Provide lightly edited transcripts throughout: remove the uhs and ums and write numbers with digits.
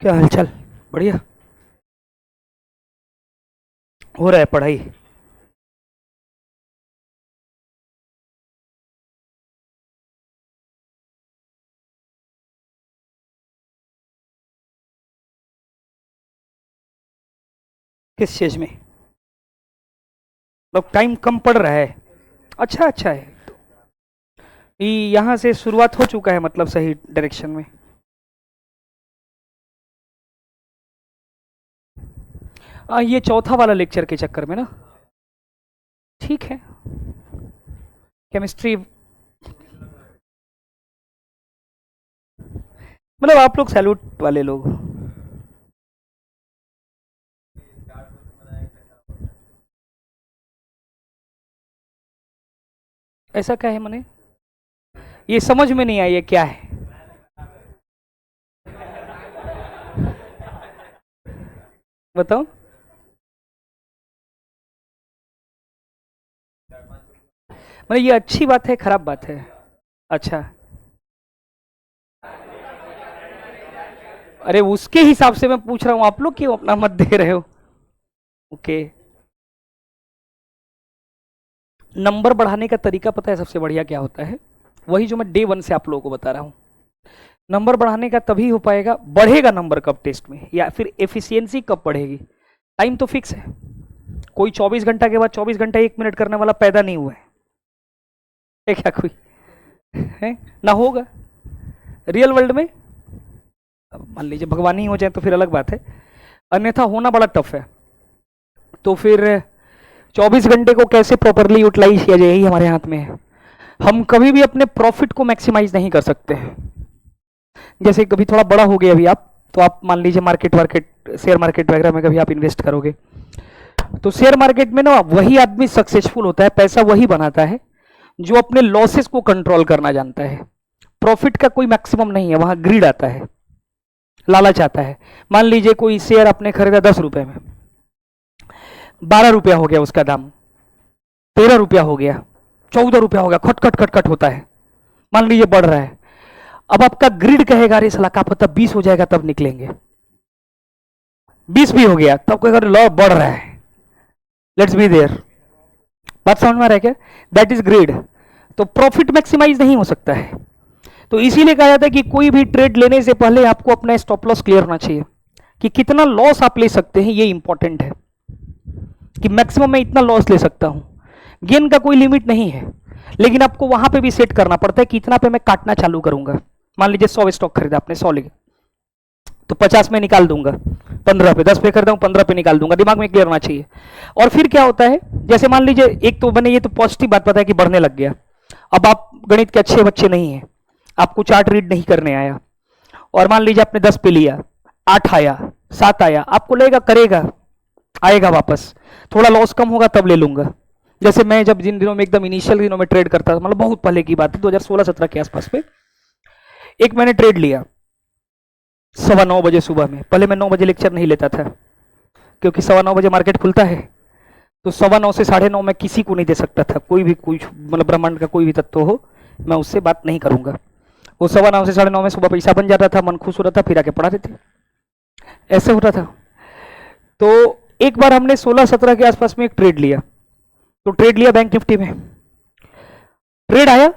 क्या हालचाल? बढ़िया हो रहा है पढ़ाई। किस चीज में? मतलब टाइम कम पड़ रहा है। अच्छा अच्छा है। यहाँ से शुरुआत हो चुका है, मतलब सही डायरेक्शन में। ये चौथा वाला लेक्चर के चक्कर में ना। ठीक है। केमिस्ट्री मतलब आप लोग सैल्यूट वाले लोग। ऐसा क्या है मने? ये समझ में नहीं आई ये क्या है। बताओ। मतलब ये अच्छी बात है खराब बात है? अच्छा। अरे उसके हिसाब से मैं पूछ रहा हूँ, आप लोग क्यों अपना मत दे रहे हो? ओके। नंबर बढ़ाने का तरीका पता है सबसे बढ़िया क्या होता है? वही जो मैं डे वन से आप लोगों को बता रहा हूँ। नंबर बढ़ाने का तभी हो पाएगा, बढ़ेगा नंबर कब टेस्ट में, या फिर एफिशिएंसी कब बढ़ेगी। टाइम तो फिक्स है। कोई 24 घंटा के बाद 24 घंटा 1 मिनट करने वाला पैदा नहीं हुआ है क्या कोई? है ना, होगा रियल वर्ल्ड में। मान लीजिए भगवान ही हो जाए तो फिर अलग बात है, अन्यथा होना बड़ा टफ है। तो फिर 24 घंटे को कैसे प्रॉपरली यूटिलाइज किया जाए, यही हमारे हाथ में है। हम कभी भी अपने प्रॉफिट को मैक्सिमाइज नहीं कर सकते हैं। जैसे कभी थोड़ा बड़ा हो गया अभी आप, तो आप मान लीजिए मार्केट शेयर मार्केट वगैरह में कभी आप इन्वेस्ट करोगे, तो शेयर मार्केट में ना वही आदमी सक्सेसफुल होता है, पैसा वही बनाता है जो अपने लॉसेस को कंट्रोल करना जानता है। प्रॉफिट का कोई मैक्सिमम नहीं है, वहां ग्रीड आता है, लालच आता है। मान लीजिए कोई शेयर आपने खरीदा 10 रुपए में, 12 रुपया हो गया उसका दाम, 13 रुपया हो गया, 14 रुपया हो गया, खट खट खट खट होता है। मान लीजिए बढ़ रहा है। अब आपका ग्रिड कहेगा अरे साला का पता 20 हो जाएगा तब निकलेंगे। 20 भी हो गया तब कहेगा लॉ बढ़ रहा है, लेट्स बी देयर। बात समझ में आ रहा है क्या? That is grid. तो प्रॉफिट मैक्सिमाइज नहीं हो सकता है। तो इसीलिए कहा जाता है कि कोई भी ट्रेड लेने से पहले आपको अपना स्टॉप लॉस क्लियर होना चाहिए, कि कितना लॉस आप ले सकते हैं। ये इंपॉर्टेंट है कि मैक्सिमम मैं इतना लॉस ले सकता हूं। गेन का कोई लिमिट नहीं है, लेकिन आपको वहां पे भी सेट करना पड़ता है कि इतना पे मैं काटना चालू करूंगा। मान लीजिए 100 स्टॉक खरीदा आपने, 100 लेके, तो 50 में निकाल दूंगा, 15 पे, 10 पे खरीदा हूं 15 पे निकाल दूंगा। दिमाग में क्लियर होना चाहिए। और फिर क्या होता है, जैसे मान लीजिए एक तो मैंने ये तो पॉजिटिव बात पता है कि बढ़ने लग गया। अब आप गणित के अच्छे बच्चे नहीं है, आपको चार्ट रीड नहीं करने आया, और मान लीजिए आपने 10 पे लिया, 8 आया, 7 आया, आपको लगेगा करेगा, आएगा वापस, थोड़ा लॉस कम होगा तब ले लूंगा। जैसे मैं जब जिन दिनों में एकदम इनिशियल दिनों में ट्रेड करता था, मतलब बहुत पहले की बात है, 2016-17 के आसपास पे, एक मैंने ट्रेड लिया 9:15 बजे सुबह में। पहले मैं 9 बजे लेक्चर नहीं लेता था, क्योंकि 9:15 बजे मार्केट खुलता है, तो 9:15 से 9:30 मैं किसी को नहीं दे सकता था। कोई भी कुछ मतलब ब्रह्मांड का कोई भी तत्व हो, मैं उससे बात नहीं करूंगा। वो 9:15 से 9:30 में सुबह पैसा बन जाता था, मन खुश हो रहा था, फिर आके पढ़ा देते, ऐसे होता था। तो एक बार हमने 16-17 के आसपास में एक ट्रेड लिया, तो ट्रेड लिया बैंक निफ्टी में, ट्रेड आया,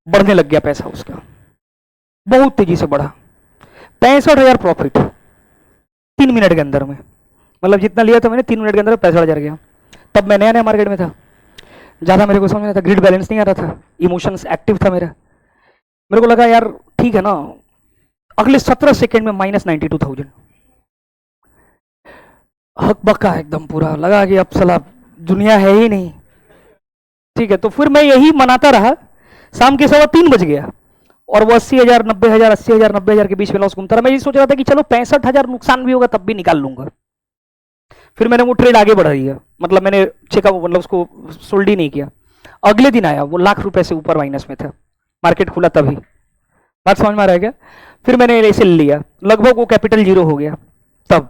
बढ़ने लग गया पैसा उसका, बहुत तेजी से बढ़ा, 65,000 प्रॉफिट 3 मिनट के अंदर में। मतलब जितना लिया था मैंने 3 मिनट के अंदर 65,000 गया। तब मैं नया नया मार्केट में था, ज्यादा मेरे को समझ नहीं था, ग्रिड बैलेंस नहीं आ रहा था, इमोशंस एक्टिव था मेरा। मेरे को लगा यार ठीक है ना, अगले 17 सेकेंड में -92,000, हक बका एकदम पूरा, लगा कि अब सला दुनिया है ही नहीं। ठीक है, तो फिर मैं यही मनाता रहा। शाम के 3:15 बज गया, और वो 80,000 90,000 80,000 90,000 के बीच में लॉस घूमता रहा। मैं ये सोच रहा था कि चलो 65,000 नुकसान भी होगा तब भी निकाल लूंगा। फिर मैंने वो ट्रेड आगे बढ़ा दिया, मतलब मैंने चेकअप, मतलब उसको सोल्ड ही नहीं किया। अगले दिन आया, वो ₹1,00,000 से ऊपर माइनस में था, मार्केट खुला तभी। बात समझ में आ रहा है क्या? फिर मैंने ऐसे ले लिया, लगभग वो कैपिटल जीरो हो गया तब,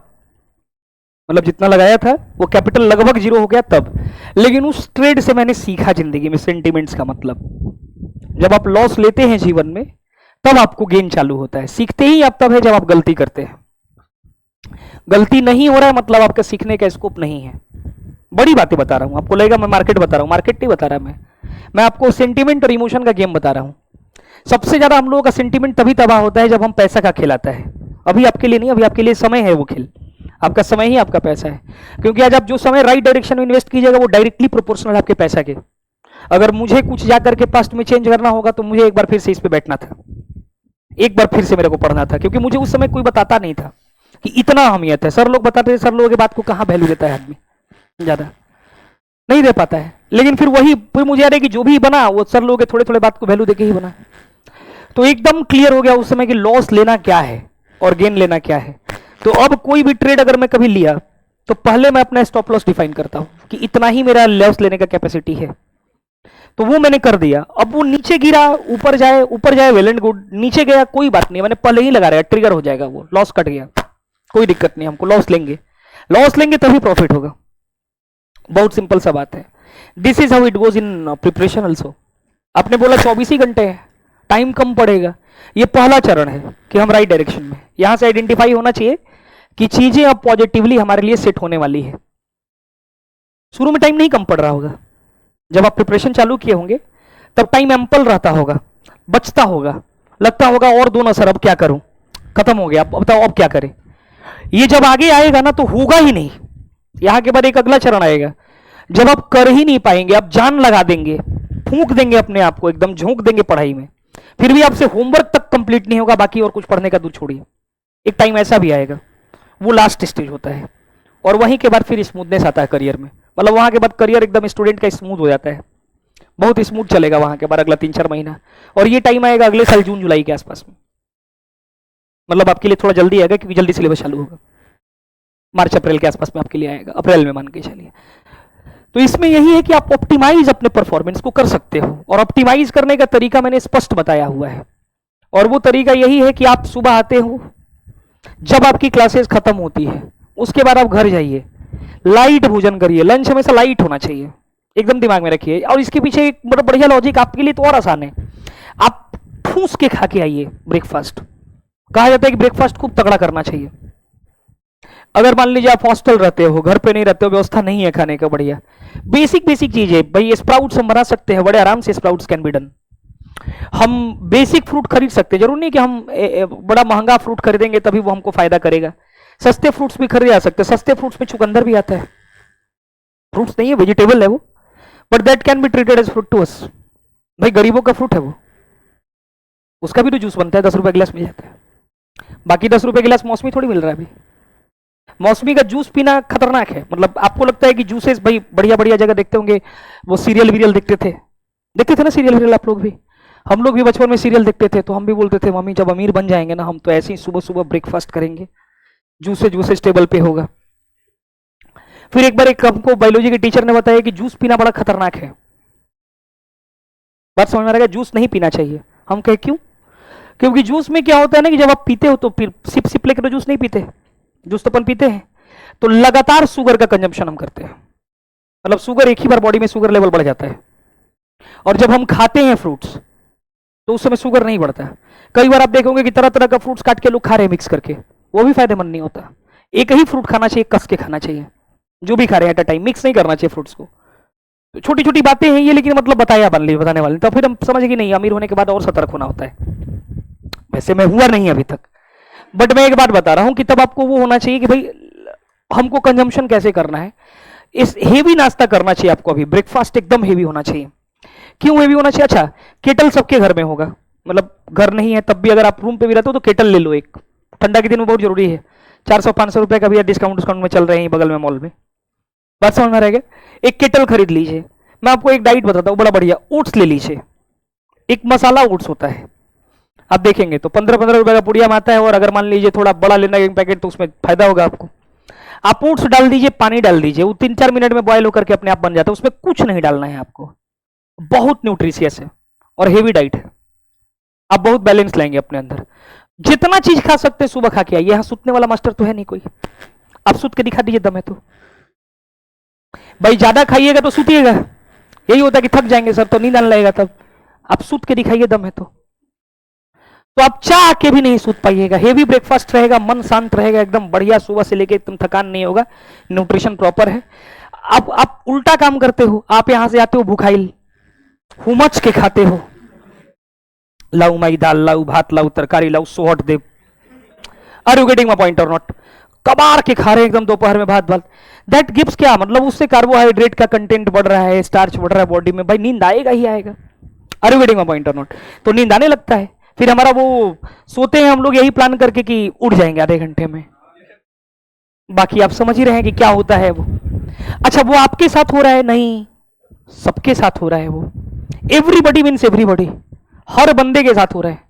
मतलब जितना लगाया था वो कैपिटल लगभग जीरो हो गया तब। लेकिन उस ट्रेड से मैंने सीखा जिंदगी में सेंटिमेंट्स का मतलब। जब आप लॉस लेते हैं जीवन में, तब आपको गेन चालू होता है। सीखते ही आप तब है जब आप गलती करते हैं। गलती नहीं हो रहा है मतलब आपका सीखने का स्कोप नहीं है। बड़ी बातें बता रहा हूं, आपको लगेगा मैं मार्केट बता रहा हूं, मार्केट नहीं बता रहा मैं आपको सेंटिमेंट और इमोशन का गेम बता रहा हूं। सबसे ज्यादा हम लोगों का सेंटिमेंट तभी तबाह होता है जब हम पैसा का खेल आता है। अभी आपके लिए नहीं, अभी आपके लिए समय है वो खेल, आपका समय ही आपका पैसा है। क्योंकि आज आप जो समय राइट डायरेक्शन में इन्वेस्ट कीजिएगा वो डायरेक्टली प्रोपोर्शनल आपके पैसा के। अगर मुझे कुछ जाकर के पास्ट में चेंज करना होगा तो मुझे एक बार फिर से इस पे बैठना था, एक बार फिर से मेरे को पढ़ना था, क्योंकि मुझे उस समय कोई बताता नहीं था कि इतना अहमियत है। सर लोग बताते थे, सर लोगों की बात को कहां वैल्यू देता है आदमी, ज्यादा नहीं दे पाता है। लेकिन फिर मुझे याद है कि जो भी बना वो सर लोगों के थोड़े थोड़े बात को वैल्यू देके ही बना। तो एकदम क्लियर हो गया उस समय कि लॉस लेना क्या है और गेन लेना क्या है। तो अब कोई भी ट्रेड अगर मैं कभी लिया तो पहले मैं अपना स्टॉप लॉस डिफाइन करता हूं कि इतना ही मेरा लॉस लेने का कैपेसिटी है। तो वो मैंने कर दिया। अब वो नीचे गिरा, ऊपर जाए वेल एंड गुड, नीचे गया कोई बात नहीं, मैंने पहले ही लगा रहा, ट्रिगर हो जाएगा, वो लॉस कट गया, कोई दिक्कत नहीं, हमको लॉस लेंगे तभी प्रॉफिट होगा। बहुत सिंपल सा बात है। This is how it goes in preparation also. आपने बोला 24 ही घंटे है, टाइम कम पड़ेगा, ये पहला चरण है कि हम राइट डायरेक्शन में। यहां से आइडेंटिफाई होना चाहिए कि चीजें अब पॉजिटिवली हमारे लिए सेट होने वाली है। शुरू में टाइम नहीं कम पड़ रहा होगा, जब आप प्रिपरेशन चालू किए होंगे तब टाइम एम्पल रहता होगा, बचता होगा, लगता होगा और दोनों सर अब क्या करूं, खत्म हो गया, अब बताओ अब क्या करें। ये जब आगे आएगा ना तो होगा ही नहीं। यहां के बाद एक अगला चरण आएगा जब आप कर ही नहीं पाएंगे, आप जान लगा देंगे, फूंक देंगे अपने आप को, एकदम झोंक देंगे पढ़ाई में, फिर भी आपसे होमवर्क तक कंप्लीट नहीं होगा, बाकी और कुछ पढ़ने का दूर छोड़िए। एक टाइम ऐसा भी आएगा, वो लास्ट स्टेज होता है, और वहीं के बाद फिर स्मूथनेस आता है करियर में। मतलब वहां के बाद करियर एकदम स्टूडेंट का स्मूथ हो जाता है, बहुत स्मूथ चलेगा वहां के बाद अगला 3-4 महीना। और ये टाइम आएगा अगले साल जून जुलाई के आसपास में। मतलब आपके लिए थोड़ा जल्दी आएगा क्योंकि जल्दी सिलेबस चालू होगा, मार्च अप्रैल के आसपास में आपके लिए आएगा, अप्रैल में मान के चलिए। तो इसमें यही है कि आप ऑप्टिमाइज अपने परफॉर्मेंस को कर सकते हो, और ऑप्टिमाइज करने का तरीका मैंने स्पष्ट बताया हुआ है। और वो तरीका यही है कि आप सुबह आते हो, जब आपकी क्लासेस खत्म होती है उसके बाद आप घर जाइए, लाइट भोजन करिए, लंच हमेशा लाइट होना चाहिए, एकदम दिमाग में रखिए। और इसके पीछे एक बड़ा बढ़िया लॉजिक आपके लिए तो और आसान है, आप ठूस के खा के आइए ब्रेकफास्ट। कहा जाता है कि ब्रेकफास्ट खूब तगड़ा करना चाहिए। अगर मान लीजिए आप हॉस्टल रहते हो, घर पे नहीं रहते हो, व्यवस्था नहीं है खाने का बढ़िया, बेसिक चीज है भाई, स्प्राउट्स हम बना सकते हैं बड़े आराम से, स्प्राउट्स कैन बी डन। हम बेसिक फ्रूट खरीद सकते हैं, जरूर नहीं कि हम बड़ा महंगा फ्रूट खरीदेंगे तभी वो हमको फायदा करेगा। सस्ते फ्रूट्स भी खरीदे जा सकते हैं, सस्ते फ्रूट्स में चुकंदर भी आता है, फ्रूट्स नहीं है, वेजिटेबल है वो, but that can be treated as fruit to us. भाई गरीबों का फ्रूट है वो, उसका भी तो जूस बनता है, 10 रुपए गिलास मिल जाता है। बाकी 10 रुपए गिलास मौसमी थोड़ी मिल रहा है अभी। मौसमी का जूस पीना खतरनाक है। मतलब आपको लगता है कि जूसेस भाई बढ़िया बढ़िया जगह देखते होंगे, वो सीरियल वीरियल देखते थे ना सीरियल वीरियल, आप लोग भी, हम लोग भी बचपन में सीरियल देखते थे, तो हम भी बोलते थे मम्मी जब अमीर बन जाएंगे ना हम तो ऐसे ही सुबह सुबह ब्रेकफास्ट करेंगे, जूसेस टेबल पे होगा। फिर एक बार एक हमको बायोलॉजी के टीचर ने बताया कि जूस पीना बड़ा खतरनाक है। बात समझ में आ रहा है, जूस नहीं पीना चाहिए। हम कहे क्यों? क्योंकि जूस में क्या होता है ना कि जब आप पीते हो तो फिर सिप सिप लेकर तो जूस नहीं पीते, जूस तो अपन पीते हैं, तो लगातार शुगर का कंजम्पशन हम करते हैं। मतलब शुगर, एक ही बार बॉडी में शुगर लेवल बढ़ जाता है। और जब हम खाते हैं फ्रूट्स तो उस समय शुगर नहीं बढ़ता। कई बार आप देखोगे कि तरह तरह का फ्रूट्स काट के लोग खा रहे हैं मिक्स करके, वो भी फायदेमंद नहीं होता। एक ही फ्रूट खाना चाहिए, कस के खाना चाहिए, जो भी खा रहे हैं एट अ टाइम, मिक्स नहीं करना चाहिए फ्रूट्स को। तो छोटी छोटी बातें हैं ये, लेकिन मतलब बताने वाले, तो फिर हम समझ कि नहीं, अमीर होने के बाद और सतर्क होना होता है। वैसे मैं हुआ नहीं अभी तक, बट मैं एक बात बता रहा हूं कि तब आपको वो होना चाहिए कि भाई हमको कंजम्पशन कैसे करना है। इस हेवी नाश्ता करना चाहिए आपको, अभी ब्रेकफास्ट एकदम हेवी होना चाहिए। क्यों हेवी होना चाहिए? अच्छा, केटल सबके घर में होगा, मतलब घर नहीं है तब भी अगर आप रूम पे भी रहते हो तो केटल ले लो एक, ठंडा के दिन में बहुत जरूरी है। 400-500 रुपए का भी डिस्काउंट में चल रहे हैं बगल में मॉल में, बात समझ में रहेगा। एक केटल खरीद लीजिए। मैं आपको एक डाइट बताता हूँ बड़ा बढ़िया, ओट्स ले लीजिए, एक मसाला ओट्स होता है, आप देखेंगे तो 15-15 रुपए का पुड़िया में आता है। और अगर मान लीजिए थोड़ा बड़ा लेना एक पैकेट तो उसमें फायदा होगा आपको। आप ओट्स डाल दीजिए, पानी डाल दीजिए, वो 3-4 मिनट में बॉयल होकर के अपने आप बन जाता है, उसमें कुछ नहीं डालना है आपको। बहुत न्यूट्रिशियस है और हेवी डाइट है, आप बहुत बैलेंस लाएंगे अपने अंदर। जितना चीज खा सकते हैं सुबह खा के आइए। यहां सुतने वाला मास्टर तो है नहीं कोई, आप सुत के दिखा दीजिए दम है तो। भाई ज्यादा खाइएगा तो सुतिएगा, यही होता है कि थक जाएंगे सर तो नींद आने लगेगा, तब आप सुत के दिखाइए दम है तो। तो आप चाह के भी नहीं सूत पाइएगा। हेवी ब्रेकफास्ट रहेगा, मन शांत रहेगा, एकदम बढ़िया, सुबह से लेके एकदम थकान नहीं होगा, न्यूट्रिशन प्रॉपर है। आप उल्टा काम करते हो, आप यहां से आते हो भूखाइल, हुमच के खाते हो, लाऊ माई दाल, लाऊ भात, लाऊ तरकारी, लाऊ सोहट देव। Are you getting my point और नॉट? कबाड़ के खा रहे हैं एकदम दोपहर में भात भात। दैट गिव्स क्या मतलब, उससे कार्बोहाइड्रेट का कंटेंट बढ़ रहा है, स्टार्च बढ़ रहा है बॉडी में, भाई नींद आएगा ही आएगा। Are you getting my point और नॉट? तो नींद आने लगता है, फिर हमारा वो सोते हैं हम लोग यही प्लान करके कि उठ जाएंगे आधे घंटे में। बाकी आप समझ ही रहे हैं कि क्या होता है वो। अच्छा, वो आपके साथ हो रहा है? नहीं, सबके साथ हो रहा है वो। एवरीबडी मीन्स एवरीबडी, हर बंदे के साथ हो रहा है।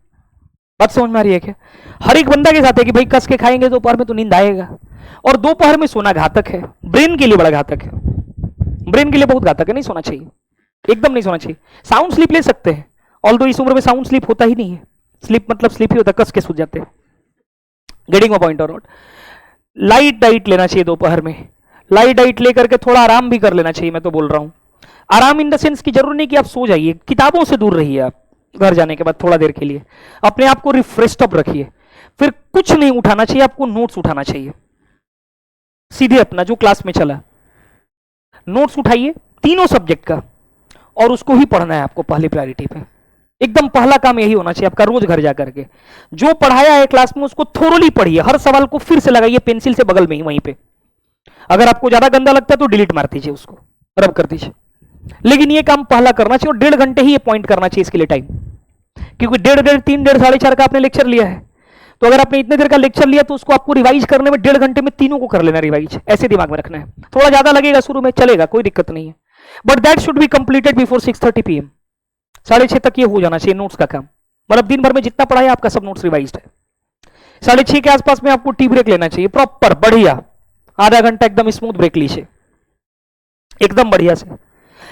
बात समझ में आ रही है क्या? हर एक बंदा के साथ है कि भाई कस के खाएंगे दोपहर में तो नींद आएगा। और दोपहर में सोना घातक है, ब्रेन के लिए बड़ा घातक है, ब्रेन के लिए बहुत घातक है, नहीं सोना चाहिए, एकदम नहीं सोना चाहिए। साउंड स्लीप ले सकते हैं, ऑल्दो इस उम्र में साउंड स्लीप होता ही नहीं है। स्लीप मतलब स्लीप ही होता है, कस के सो जाते हैं। गेटिंग माय पॉइंट और नॉट? लाइट डाइट लेना चाहिए दोपहर में, लाइट डाइट लेकर के थोड़ा आराम भी कर लेना चाहिए। मैं तो बोल रहा हूं आराम इन द सेंस की जरूर नहीं कि आप सो जाइए, किताबों से दूर रहिए। आप घर जाने के बाद थोड़ा देर के लिए अपने आप को रिफ्रेश्ड अप रखिए। फिर कुछ नहीं उठाना चाहिए आपको, नोट्स उठाना चाहिए सीधे अपना जो क्लास में चला, नोट्स उठाइए तीनों सब्जेक्ट का, और उसको ही पढ़ना है आपको पहली प्रायोरिटी पे। एकदम पहला काम यही होना चाहिए आपका, रोज घर जाकर के जो पढ़ाया है क्लास में उसको थोरोली पढ़िए, हर सवाल को फिर से लगाइए पेंसिल से बगल में ही, वहीं पे। अगर आपको ज्यादा गंदा लगता है तो डिलीट मार दीजिए, उसको रब कर दीजिए, लेकिन ये काम पहला करना चाहिए। और 1.5 घंटे ही अपॉइंट करना चाहिए इसके लिए टाइम, क्योंकि 1.5 3 साढ़े 4 का आपने लेक्चर लिया है, तो अगर आपने इतने देर का लेक्चर लिया तो उसको आपको रिवाइज करने में 1.5 घंटे में तीनों को कर लेना रिवाइज, ऐसे दिमाग में रखना है। थोड़ा ज्यादा लगेगा शुरू में, चलेगा, कोई दिक्कत नहीं है, but that should be completed before 6:30 PM। 6:30 तक ये हो जाना चाहिए नोट्स का काम। मतलब दिन भर में जितना पढ़ा है आपका सब नोट्स रिवाइज है। 6:30 के आसपास में आपको टी ब्रेक लेना चाहिए प्रॉपर, बढ़िया, आधा घंटा एकदम स्मूथ ब्रेक लीजिए एकदम बढ़िया से।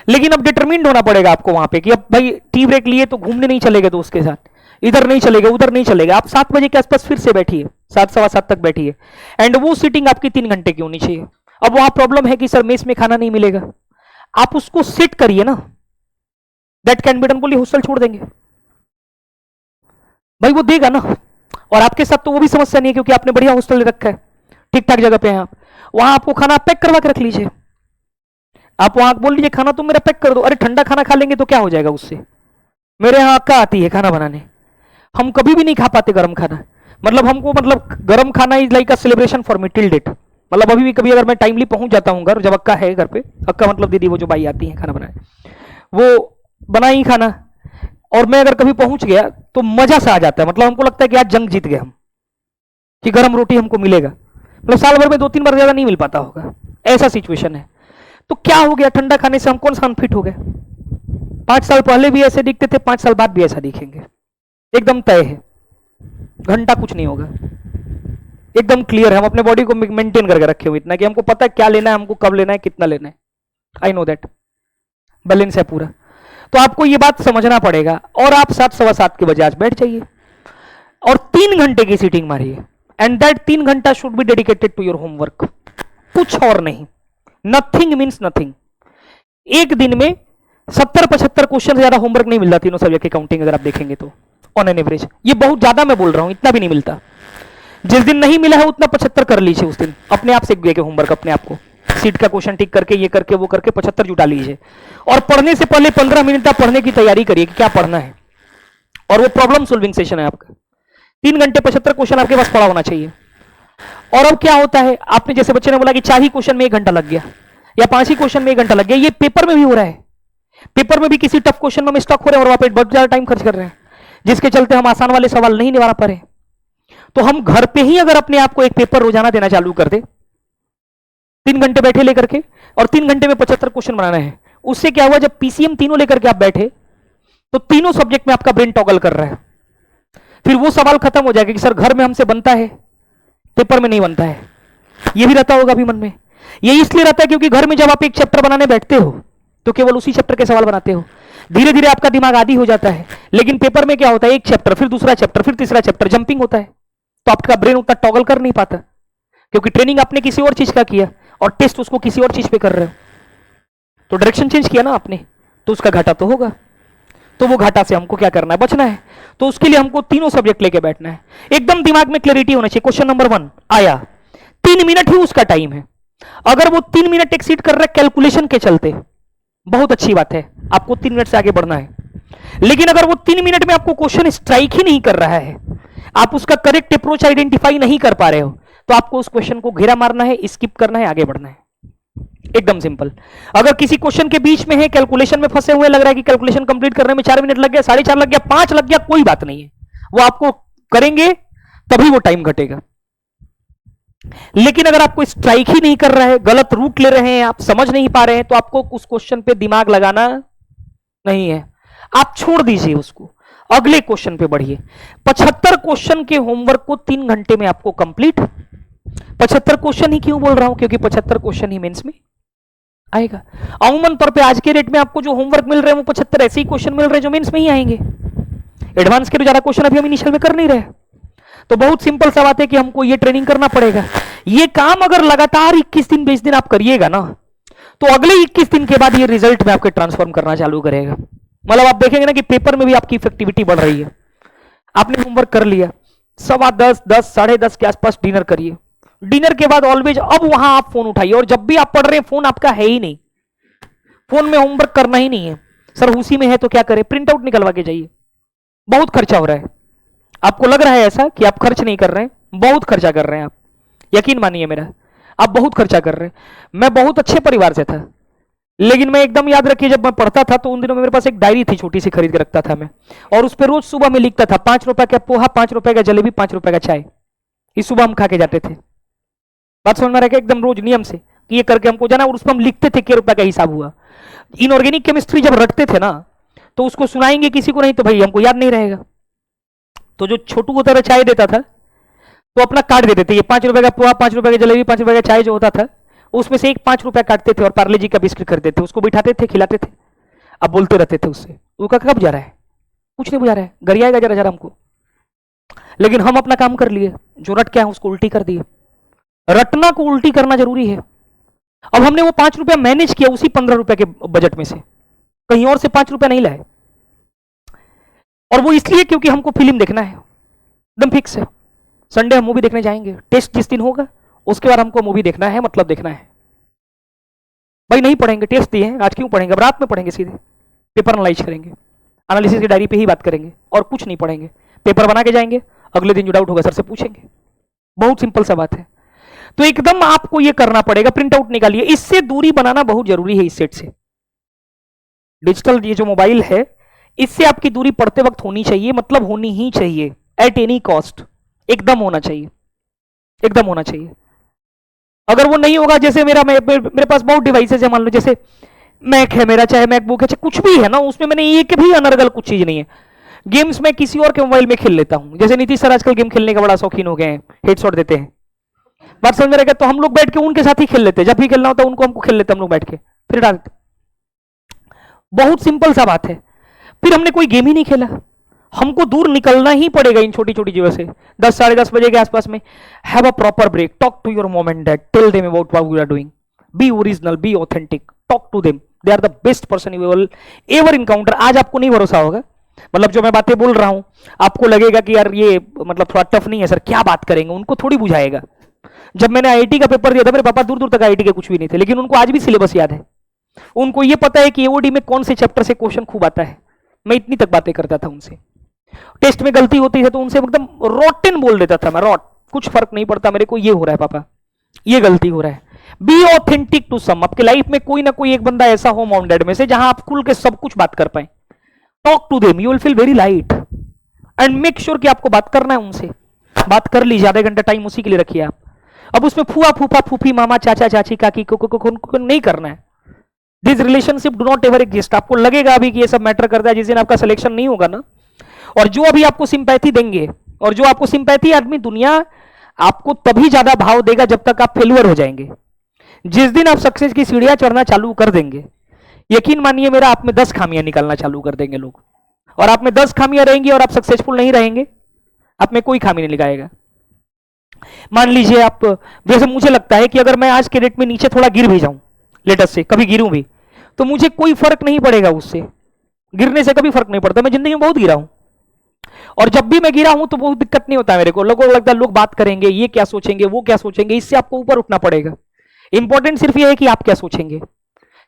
लेकिन अब डिटरमिन्ड होना पड़ेगा आपको वहां पे कि अब भाई टी ब्रेक लिए तो घूमने नहीं चलेगा दोस्त के साथ, इधर नहीं चलेगा उधर नहीं चलेगा। आप 7 बजे के आसपास फिर से बैठिए, 7 सवा 7 तक बैठिए, एंड वो सीटिंग आपकी 3 घंटे की होनी चाहिए। अब वहां प्रॉब्लम है कि सर मेस में खाना नहीं मिलेगा, आप उसको सेट करिए ना, दैट कैन बी डन। बोलिए हॉस्टल छोड़ देंगे, भाई वो देगा ना। और आपके साथ तो वो भी समस्या नहीं है क्योंकि आपने बढ़िया हॉस्टल रखा है, ठीक ठाक जगह पे हैं आप, वहां आपको खाना पैक करवा के रख लीजिए। आप वहां बोल लीजिए खाना तुम मेरा पैक कर दो, अरे ठंडा खाना खा लेंगे तो क्या हो जाएगा उससे। मेरे यहाँ अक्का आती है खाना बनाने, हम कभी भी नहीं खा पाते गर्म खाना, मतलब हमको मतलब गर्म खाना is like a celebration for me till date. मतलब अभी भी कभी अगर मैं टाइमली पहुंच जाता हूँ घर, जब अक्का है घर पे, अक्का मतलब दीदी वो जो बाई आती है खाना बनाए, वो बनाई खाना, और मैं अगर कभी पहुंच गया तो मजा सा आ जाता है। मतलब हमको लगता है कि आज जंग जीत गए हम, कि गर्म रोटी हमको मिलेगा। मतलब साल भर में 2-3 बार ज्यादा नहीं मिल पाता होगा, ऐसा सिचुएशन है। तो क्या हो गया, ठंडा खाने से हम कौन सा अनफिट हो गए? 5 साल पहले भी ऐसे दिखते थे, 5 साल बाद भी ऐसा दिखेंगे, एकदम तय है, घंटा कुछ नहीं होगा, एकदम क्लियर है। हम अपने बॉडी को मेंटेन करके रखे हुए इतना कि हमको पता है क्या लेना है, हमको कब लेना है, कितना लेना है। आई नो दैट, बैलेंस है पूरा। तो आपको ये बात समझना पड़ेगा, और आप 7 सवा 7 के बजे आज बैठ जाइए और 3 घंटे की सीटिंग मारिए, एंड दैट 3 घंटा should be dedicated to your homework, कुछ और नहीं। Nothing means nothing. एक दिन में 70-75 क्वेश्चन से ज्यादा होमवर्क नहीं मिलता तीनों सब्जेक्ट की काउंटिंग अगर आप देखेंगे तो, ऑन एन एवरेज। ये बहुत ज्यादा मैं बोल रहा हूं, इतना भी नहीं मिलता। जिस दिन नहीं मिला है उतना 75 कर लीजिए उस दिन, अपने आप से एक होमवर्क अपने आप को, सीट का क्वेश्चन ठीक करके, ये करके वो करके 75 जुटा लीजिए। और पढ़ने से पहले 15 मिनट तक पढ़ने की तैयारी करिए कि क्या पढ़ना है, और वो प्रॉब्लम सोल्विंग सेशन है आपका। 3 घंटे 75 क्वेश्चन आपके पास पढ़ा होना चाहिए। और अब क्या होता है, आपने जैसे बच्चे ने बोला कि 4 ही क्वेश्चन में 1 घंटा लग गया, या 5 ही क्वेश्चन में 1 घंटा लग गया, ये पेपर में भी हो रहा है। पेपर में भी किसी टफ क्वेश्चन में हम स्टक हो रहे हैं और वहां पे बहुत ज्यादा टाइम खर्च कर रहे हैं, जिसके चलते हम आसान वाले सवाल नहीं निभाना पा रहे। तो हम घर पे ही अगर अपने आप को एक पेपर रोजाना देना चालू कर दे, 3 घंटे बैठे लेकर के, और 3 घंटे में 75 क्वेश्चन बनाना है, उससे क्या हुआ, जब पीसीएम तीनों लेकर के आप बैठे तो तीनों सब्जेक्ट में आपका ब्रेन टॉगल कर रहा है। फिर वो सवाल खत्म हो जाएगा कि सर घर में हमसे बनता है, पेपर में नहीं बनता है। ये भी रहता होगा अभी मन में। ये इसलिए रहता है क्योंकि घर में जब आप एक चैप्टर बनाने बैठते हो तो केवल उसी चैप्टर के सवाल बनाते हो, धीरे धीरे आपका दिमाग आदी हो जाता है। लेकिन पेपर में क्या होता है, एक चैप्टर फिर दूसरा चैप्टर फिर तीसरा चैप्टर, जंपिंग होता है, तो आपका ब्रेन उतना टॉगल कर नहीं पाता, क्योंकि ट्रेनिंग आपने किसी और चीज का किया और टेस्ट उसको किसी और चीज पे कर रहे हो। तो डायरेक्शन चेंज किया ना आपने, तो उसका घाटा तो होगा। तो वो घाटा से हमको क्या करना है, बचना है। तो उसके लिए हमको तीनों सब्जेक्ट लेके बैठना है, एकदम दिमाग में क्लैरिटी होना चाहिए। क्वेश्चन नंबर 1 आया, 3 मिनट ही उसका टाइम है, अगर वो 3 मिनट एक्सीड कर रहा है कैलकुलेशन के चलते, बहुत अच्छी बात है, आपको 3 मिनट से आगे बढ़ना है। लेकिन अगर वो 3 मिनट में आपको क्वेश्चन स्ट्राइक ही नहीं कर रहा है, आप उसका करेक्ट अप्रोच आइडेंटिफाई नहीं कर पा रहे हो, तो आपको उस क्वेश्चन को घेरा मारना है, स्किप करना है, आगे बढ़ना है, एकदम सिंपल। अगर किसी क्वेश्चन के बीच में है, कैलकुलेशन में फंसे हुए, लग रहा है कि कैलकुलेशन कंप्लीट करने में 4 मिनट लग गया, 4.5 लग गया, 5 लग गया, कोई बात नहीं है, वो आपको करेंगे तभी वो टाइम घटेगा। लेकिन अगर आपको स्ट्राइक ही नहीं कर रहा है, गलत रूट ले रहे हैं, आप समझ नहीं पा रहे हैं, तो आपको उस क्वेश्चन पे दिमाग लगाना नहीं है, आप छोड़ दीजिए उसको, अगले क्वेश्चन पे बढ़िए। 75 क्वेश्चन के होमवर्क को 3 घंटे में आपको कंप्लीट, 75 क्वेश्चन ही क्यों बोल रहा हूं, क्योंकि 75 क्वेश्चन ही मेंस में आएगा। अमूमन तौर पे आज के रेट में आपको जो होमवर्क मिल रहे हैं वो 75 ऐसे ही क्वेश्चन मिल रहे हैं जो मेंस में ही आएंगे। एडवांस के तो ज्यादा क्वेश्चन अभी हम इनिशियल में कर नहीं रहे। तो बहुत सिंपल सा बात है कि हमको ये ट्रेनिंग करना पड़ेगा। ये काम अगर लगातार 21 दिन 20 दिन आप करिएगा ना, तो अगले 21 दिन के बाद ये रिजल्ट में आपके ट्रांसफॉर्म करना चालू करेगा। मतलब आप देखेंगे ना कि पेपर में भी आपकी इफेक्टिविटी बढ़ रही है। आपने होमवर्क कर लिया, 10:15 10 10:30 के आसपास डिनर करिए, डिनर के बाद ऑलवेज अब वहां आप फोन उठाइए, और जब भी आप पढ़ रहे हैं फोन आपका है ही नहीं, फोन में होमवर्क करना ही नहीं है। सर उसी में है तो क्या करें, प्रिंट आउट निकलवा के जाइए। बहुत खर्चा हो रहा है, आपको लग रहा है ऐसा कि आप खर्च नहीं कर रहे हैं, बहुत खर्चा कर रहे हैं आप, यकीन मानिए मेरा, आप बहुत खर्चा कर रहे हैं। मैं बहुत अच्छे परिवार से था, लेकिन मैं एकदम याद रखिए, जब मैं पढ़ता था तो उन दिनों में मेरे पास एक डायरी थी, छोटी सी खरीद के रखता था मैं, और उस पर रोज सुबह में लिखता था 5 रुपए का पोहा, 5 रुपए का जलेबी, 5 रुपए का चाय। इस सुबह हम खा के जाते थे। बात समझ में रहा, एकदम रोज नियम से कि ये करके हमको जाना, और उस पर हम लिखते थे क्या रुपए का हिसाब हुआ। इनऑर्गेनिक केमिस्ट्री जब रटते थे ना, तो उसको सुनाएंगे किसी को नहीं तो भाई हमको याद नहीं रहेगा। तो जो छोटू होता था चाय देता था, तो अपना काट देते थे, ये 5 रुपए का पोहा, 5 रुपए का जलेबी, 5 रुपए का चाय जो होता था, उसमें से एक 5 रुपए काटते थे और पार्ले जी का बिस्किट खरीदते थे, उसको बिठाते थे, खिलाते थे। अब बोलते रहते थे उससे, वो कब जा रहा है, कुछ नहीं बुझा रहा है, गरियाएगा जरा जरा हमको। लेकिन हम अपना काम कर लिए, जो रट के है उसको उल्टी कर दिए। रटना को उल्टी करना जरूरी है। अब हमने वो 5 रुपया मैनेज किया उसी 15 रुपए के बजट में से, कहीं और से 5 रुपया नहीं लाए, और वो इसलिए क्योंकि हमको फिल्म देखना है, एकदम फिक्स है। संडे हम मूवी देखने जाएंगे, टेस्ट जिस दिन होगा उसके बाद हमको मूवी देखना है, मतलब देखना है। भाई नहीं पढ़ेंगे, टेस्ट दिए हैं, आज क्यों पढ़ेंगे, अब रात में पढ़ेंगे, सीधे पेपर एनालाइज करेंगे, एनालिसिस की डायरी पे ही बात करेंगे, और कुछ नहीं पढ़ेंगे, पेपर बना के जाएंगे, अगले दिन जो डाउट होगा सर से पूछेंगे। बहुत सिंपल सा बात है। तो एकदम आपको ये करना पड़ेगा, प्रिंट आउट निकालिए, इससे दूरी बनाना बहुत जरूरी है। इस सेट से, डिजिटल ये जो मोबाइल है, इससे आपकी दूरी पढ़ते वक्त होनी चाहिए, मतलब होनी ही चाहिए, एट एनी कॉस्ट, एकदम होना चाहिए, एकदम होना चाहिए। अगर वो नहीं होगा, जैसे मेरे पास बहुत डिवाइसेज है, मान लो जैसे मैक है मेरा, चाहे मैकबुक है, चाहे कुछ भी है ना, उसमें मैंने एक भी अनर्गल कुछ चीज नहीं है। गेम्स मैं किसी और के मोबाइल में खेल लेता हूं, जैसे नीतीश सर आजकल गेम खेलने का बड़ा शौकीन हो गए हैं, हेडशॉट देते हैं, बात समझ में रहेगा। तो हम लोग बैठ के उनके साथ ही खेल लेते हैं, जब भी खेलना होता है उनको हमको खेल लेते हम लोग बैठ के, फिर डालते। बहुत सिंपल सा बात है। फिर हमने कोई गेम ही नहीं खेला, हमको दूर निकलना ही पड़ेगा इन छोटी छोटी चीजों से। 10 साढ़े 10 बजे के आसपास में have a proper break, talk to your mom and dad, tell them about what you are doing, be original, be authentic, talk to them, they are the best person you will ever encounter. आज आपको नहीं भरोसा होगा, मतलब जो मैं बातें बोल रहा हूं आपको लगेगा कि यार ये मतलब थोड़ा टफ नहीं है सर, क्या बात करेंगे, उनको थोड़ी बुझाएगा। जब मैंने आईआईटी का पेपर दिया था, मेरे पापा दूर दूर तक आईआईटी के कुछ भी नहीं थे, लेकिन उनको आज भी सिलेबस याद है। उनको ये पता है कि एओडी में कौन से चैप्टर से क्वेश्चन खूब आता है। मैं इतनी तक बातें करता था उनसे, टेस्ट में गलती होती है तो उनसे एकदम रॉटन बोल देता था मैं, रॉट, कुछ फर्क नहीं पड़ता मेरे को, ये हो रहा है पापा, ये गलती हो रहा है। बी ऑथेंटिक टू सम, आपके लाइफ में कोई ना कोई एक बंदा ऐसा हो मॉम डैड में से जहां आप खुल के सब कुछ बात कर पाए। Talk to them, you will feel very light, and make sure कि आपको बात करना है उनसे, बात कर लीजिए, आधे घंटा टाइम उसी के लिए रखिए आप। अब उसमें फूफा फूफा फूफी मामा चाचा चाची काकी को नहीं करना है। This relationship do not ever exist. आपको लगेगा अभी कि ये सब मैटर करता है, जिस दिन आपका सिलेक्शन नहीं होगा ना, और जो अभी आपको सिंपैथी देंगे, और जो आपको सिंपैथी आदमी दुनिया आपको तभी ज्यादा भाव देगा जब तक आप फेलुअर हो जाएंगे। जिस दिन आप सक्सेस की सीढ़ियां चढ़ना चालू कर देंगे, यकीन मानिए मेरा, आप में 10 खामियां निकालना चालू कर देंगे लोग, और आप में 10 खामियां रहेंगी और आप सक्सेसफुल नहीं रहेंगे, आप में कोई खामी नहीं निकालेगा। मान लीजिए आप, जैसे मुझे लगता है कि अगर मैं आज के डेट में नीचे थोड़ा गिर भी जाऊं, लेटेस्ट से कभी गिरूं भी, तो मुझे कोई फर्क नहीं पड़ेगा उससे, गिरने से कभी फर्क नहीं पड़ता। मैं जिंदगी में बहुत गिरा हूं, और जब भी मैं गिरा हूं तो बहुत दिक्कत नहीं होता है मेरे को। लोगों को लगता है लोग बात करेंगे, ये क्या सोचेंगे, वो क्या सोचेंगे, इससे आपको ऊपर उठना पड़ेगा। इंपॉर्टेंट सिर्फ ये है कि आप क्या सोचेंगे,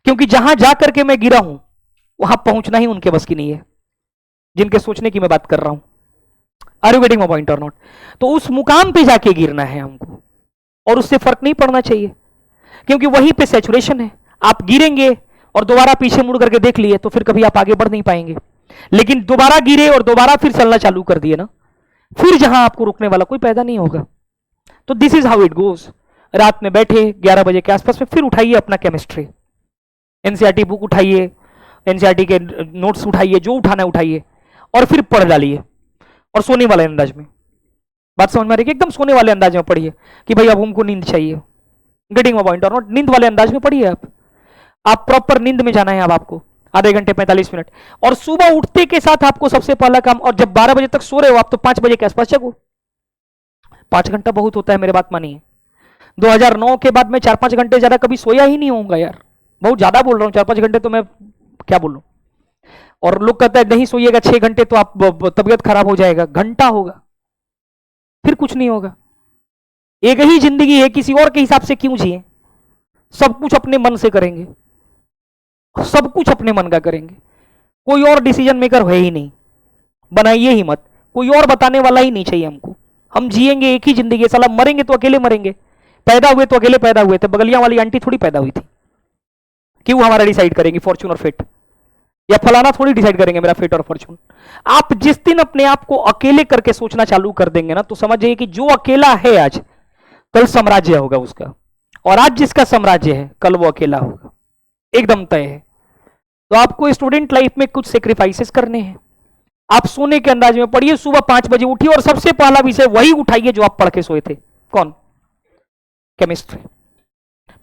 क्योंकि जहां जा करके मैं गिरा हूं वहां पहुंचना ही उनके बस की नहीं है, जिनके सोचने की मैं बात कर रहा हूं। Are you getting my point और नॉट? तो उस मुकाम पे जाके गिरना है हमको, और उससे फर्क नहीं पड़ना चाहिए, क्योंकि वहीं पे सैचुरेशन है। आप गिरेंगे और दोबारा पीछे मुड़ करके देख लिए तो फिर कभी आप आगे बढ़ नहीं पाएंगे। लेकिन दोबारा गिरे और दोबारा फिर चलना चालू कर दिए ना, फिर जहां आपको रुकने वाला कोई पैदा नहीं होगा। तो this is how it goes. रात में बैठे 11 बजे के आसपास में, फिर उठाइए अपना केमिस्ट्री, एनसीईआरटी बुक उठाइए, एनसीईआरटी के नोट्स उठाइए, जो उठाना है उठाइए, और फिर पढ़ डालिए, और सोने वाले अंदाज में। बात समझ में आ रही है? एकदम सोने वाले अंदाज में पढ़िए कि भाई अब हमको नींद चाहिए। गेटिंग माय पॉइंट और नॉट? नींद वाले अंदाज में पढ़िए आप प्रॉपर नींद में जाना है अब आपको, आधे घंटे 45 मिनट। और सुबह उठते के साथ आपको सबसे पहला काम, और जब 12 बजे तक सो रहे हो आप तो 5 बजे के आसपास जगो। 5 घंटा बहुत होता है, मेरे बात मानिए। 2009 के बाद मैं 4-5 घंटे ज्यादा कभी सोया ही नहीं होऊंगा यार, बहुत ज्यादा बोल रहा हूँ। 4-5 घंटे तो मैं क्या बोलूं। और लोग कहते हैं नहीं सोइएगा 6 घंटे तो आप तबीयत खराब हो जाएगा। घंटा होगा, फिर कुछ नहीं होगा। एक ही जिंदगी है, किसी और के हिसाब से क्यों जिए? सब कुछ अपने मन से करेंगे, सब कुछ अपने मन का करेंगे। कोई और डिसीजन मेकर है ही नहीं, बनाइए ही मत। कोई और बताने वाला ही नहीं चाहिए हमको। हम जिएंगे एक ही जिंदगी, साला मरेंगे तो अकेले मरेंगे। पैदा हुए तो अकेले पैदा हुए थे, बगलियां वाली आंटी थोड़ी पैदा हुई थी। क्यों हमारा डिसाइड करेंगे फॉर्चून और फेट? या फलाना थोड़ी डिसाइड करेंगे मेरा फेट और फॉर्चून। आप जिस दिन अपने आप को अकेले करके सोचना चालू कर देंगे ना, तो समझिए कि जो अकेला है आज, कल साम्राज्य होगा उसका। और आज जिसका साम्राज्य है, कल वो अकेला होगा, एकदम तय है। तो आपको स्टूडेंट लाइफ में कुछ सेक्रीफाइसेस करने हैं। आप सोने के अंदाज में पढ़िए, सुबह 5 बजे उठिए और सबसे पहला विषय वही उठाइए जो आप पढ़ के सोए थे। कौन? केमिस्ट्री।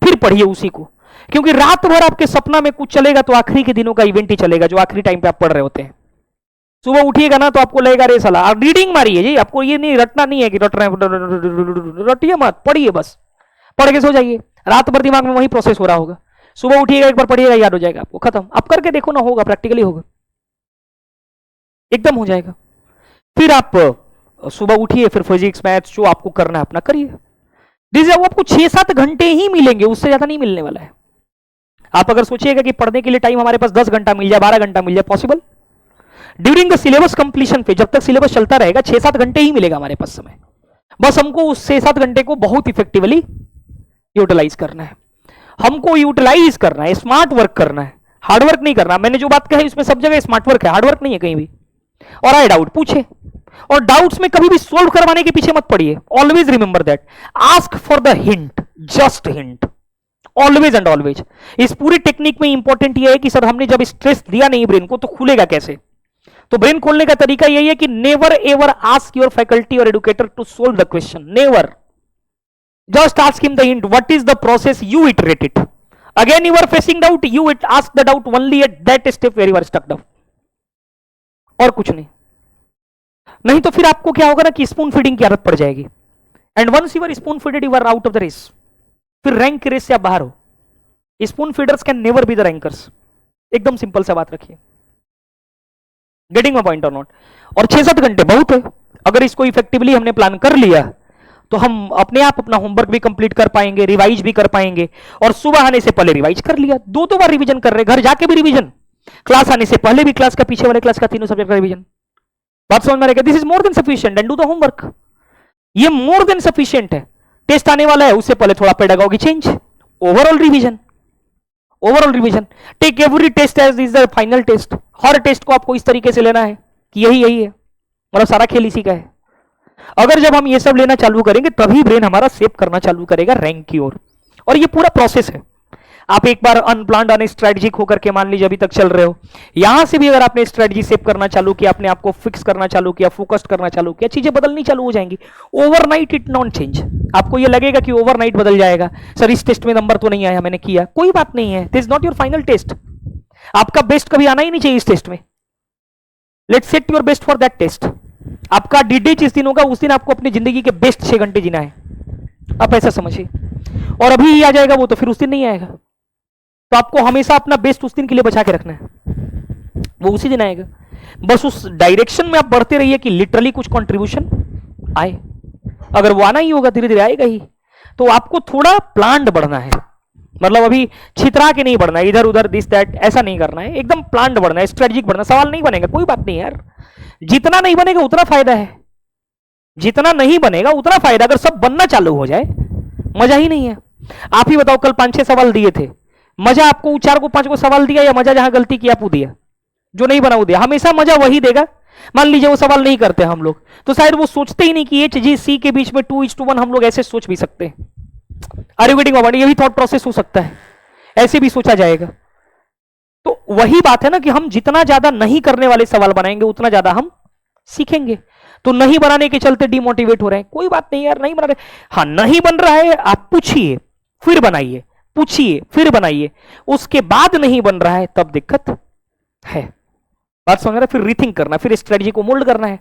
फिर पढ़िए उसी को, क्योंकि रात भर आपके सपना में कुछ चलेगा तो आखिरी के दिनों का इवेंट ही चलेगा, जो आखिरी टाइम पे आप पढ़ रहे होते हैं। सुबह उठिएगा ना तो आपको लगेगा रे साला, आप रीडिंग मारिए जी। आपको ये नहीं रटना नहीं है कि रट रहे हैं, रटिए मत, पढ़िए बस। पढ़ के सो जाइए, रात भर दिमाग में वही प्रोसेस हो रहा होगा। सुबह उठिएगा, एक बार पढ़िएगा, याद हो जाएगा आपको, खत्म। आप करके देखो ना, होगा, प्रैक्टिकली होगा, एकदम हो जाएगा। फिर आप सुबह उठिए, फिर फिजिक्स मैथ्स जो आपको करना है अपना करिए। दिस वो आपको 6-7 घंटे ही मिलेंगे, उससे ज्यादा नहीं मिलने वाला है। आप अगर सोचिएगा कि पढ़ने के लिए टाइम हमारे पास 10 घंटा मिल जाए, 12 घंटा मिल जाए, possible? During the syllabus completion पे, जब तक सिलेबस चलता रहेगा, 6-7 घंटे ही मिलेगा हमारे पास समय। बस हमको उस 6-7 घंटे को बहुत इफेक्टिवली यूटिलाइज करना है। हमको यूटिलाइज करना है, स्मार्ट वर्क करना है, हार्ड वर्क नहीं करना। मैंने जो बात कही उसमें सब जगह स्मार्ट वर्क है, हार्ड वर्क नहीं है कहीं भी। और आए डाउट पूछे, और डाउट्स में कभी भी सोल्व करवाने के पीछे मत पड़िए। Always remember that, ask for the hint, just hint, always and always. इस पूरी टेक्निक में इंपॉर्टेंट यह है कि सर हमने जब स्ट्रेस दिया नहीं ब्रेन को तो खुलेगा कैसे? तो ब्रेन खोलने का तरीका यही है कि never ever ask your faculty और educator to solve the question, never. Just ask him the hint, what is the process, you iterate it. Again you are facing doubt, you it ask the doubt only at that step where you are stuck down, और कुछ नहीं। नहीं तो फिर आपको क्या होगा ना कि स्पून फीडिंग की आदत पड़ जाएगी, and once you are spoon feeded you are out of the race. फिर रैंक की रेस से आप बाहर हो। Spoon feeders can never be the rankers, एकदम सिंपल सा बात रखिए। गेटिंग माय पॉइंट और नॉट? और 6-7 घंटे बहुत है। अगर इसको इफेक्टिवली हमने प्लान कर लिया तो हम अपने आप अपना होमवर्क भी कंप्लीट कर पाएंगे, रिवाइज भी कर पाएंगे। और सुबह आने से पहले रिवाइज कर लिया, 2 बार रिवीजन कर रहे, घर जाके भी रिवीजन, क्लास आने से पहले भी क्लास का, पीछे वाले क्लास का, तीनों सब्जेक्ट का रिवीजन। बात समझ में आ रही है? This is more than sufficient, and do the homework. ये मोर देन सफिशिएंट है। टेस्ट आने वाला है, उससे पहले थोड़ा pedagogy change, overall revision, overall revision. Take every test as is the final test. हर टेस्ट को आपको इस तरीके से लेना है कि यही है, मतलब सारा खेल इसी का है। अगर जब हम ये सब लेना चालू करेंगे तभी ब्रेन हमारा सेव करना चालू करेगा रैंक की ओर। और ये पूरा प्रोसेस है। आप एक बार अनप्लान्ड अनस्ट्रेटेजिक होकर के मान लीजिए अभी तक चल रहे हो, यहां से भी अगर आपने स्ट्रेटजी सेव करना चालू किया, अपने आप को फिक्स करना चालू किया, फोकस्ड करना चालू किया, चीजें बदलनी चालू हो जाएंगी। Overnight it not change. आपको ये लगेगा कि ओवरनाइट बदल जाएगा, सर इस टेस्ट में नंबर तो नहीं आया, मैंने किया, कोई बात नहीं है, this is not your final test. आपका बेस्ट कभी आना ही नहीं चाहिए इस टेस्ट में। Let's set your best for that test. आपका डी जिस दिन होगा उस दिन आपको अपनी जिंदगी के बेस्ट 6 घंटे जीना है, आप ऐसा समझिए। और अभी ही आ जाएगा वो तो फिर उस दिन नहीं आएगा। तो आपको हमेशा अपना बेस्ट उस दिन के लिए बचा के रखना है। वो उसी दिन आएगा। बस उस डायरेक्शन में आप बढ़ते रहिए कि लिटरली कुछ कंट्रीब्यूशन आए। अगर वो आना ही होगा, धीरे धीरे आएगा ही। तो आपको थोड़ा प्लान्ड बढ़ना है, मतलब अभी छितरा के नहीं बढ़ना है, इधर उधर दिस दैट ऐसा नहीं करना है, एकदम प्लान्ड बढ़ना है, स्ट्रेटेजिक बढ़ना। सवाल नहीं बनेगा कोई बात नहीं यार, जितना नहीं बनेगा उतना फायदा है, जितना नहीं बनेगा उतना फायदा। अगर सब बनना चालू हो जाए मजा ही नहीं है। आप ही बताओ, कल 5-6 सवाल दिए थे, मजा आपको 4 को 5 को सवाल दिया, या मजा जहां गलती किया वो दिया, जो नहीं बना वो दिया? हमेशा मजा वही देगा। मान लीजिए वो सवाल नहीं करते हम लोग, तो शायद वो सोचते ही नहीं कि एच जी सी के बीच में 2:1 हम लोग ऐसे सोच भी सकते हैं। Are you getting my point? ये भी थॉट प्रोसेस हो सकता है, ऐसे भी सोचा जाएगा। तो वही बात है ना कि हम जितना ज्यादा नहीं करने वाले सवाल बनाएंगे उतना ज्यादा हम सीखेंगे। तो नहीं बनाने के चलते डिमोटिवेट हो रहे हैं, कोई बात नहीं यार, नहीं बना रहे, हाँ नहीं बन रहा है, आप पूछिए फिर बनाइए, पूछिए फिर बनाइए, उसके बाद नहीं बन रहा है तब दिक्कत है। बात समझ रहे? फिर रीथिंक करना, फिर स्ट्रेटजी को मोल्ड करना है।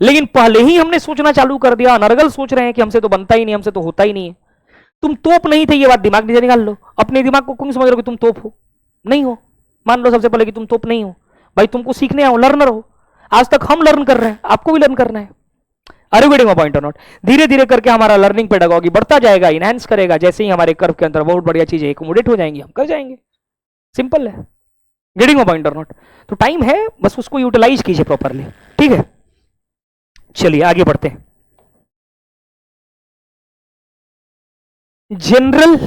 लेकिन पहले ही हमने सोचना चालू कर दिया, अनर्गल सोच रहे हैं कि हमसे तो बनता ही नहीं, हमसे तो होता ही नहीं है। तुम तोप नहीं थे, ये बात दिमाग से निकाल लो। अपने दिमाग को क्यों समझ रहे हो कि तुम तोप हो? नहीं हो। मान लो सबसे पहले कि तुम तोप नहीं हो भाई, तुमको सीखने आओ, लर्नर हो। आज तक हम लर्न कर रहे हैं, आपको भी लर्न करना है। Are you getting my point और नॉट? धीरे धीरे करके हमारा लर्निंग पेडागॉजी बढ़ता जाएगा, इनहैंस करेगा। जैसे ही हमारे कर्व के अंदर बहुत बढ़िया चीजें एकोमोडेट हो जाएंगी, हम कर जाएंगे। सिंपल है। गेटिंग माय पॉइंट और नॉट? तो टाइम है, बस उसको यूटिलाइज कीजिए प्रॉपरली, ठीक है? चलिए आगे बढ़ते हैं। General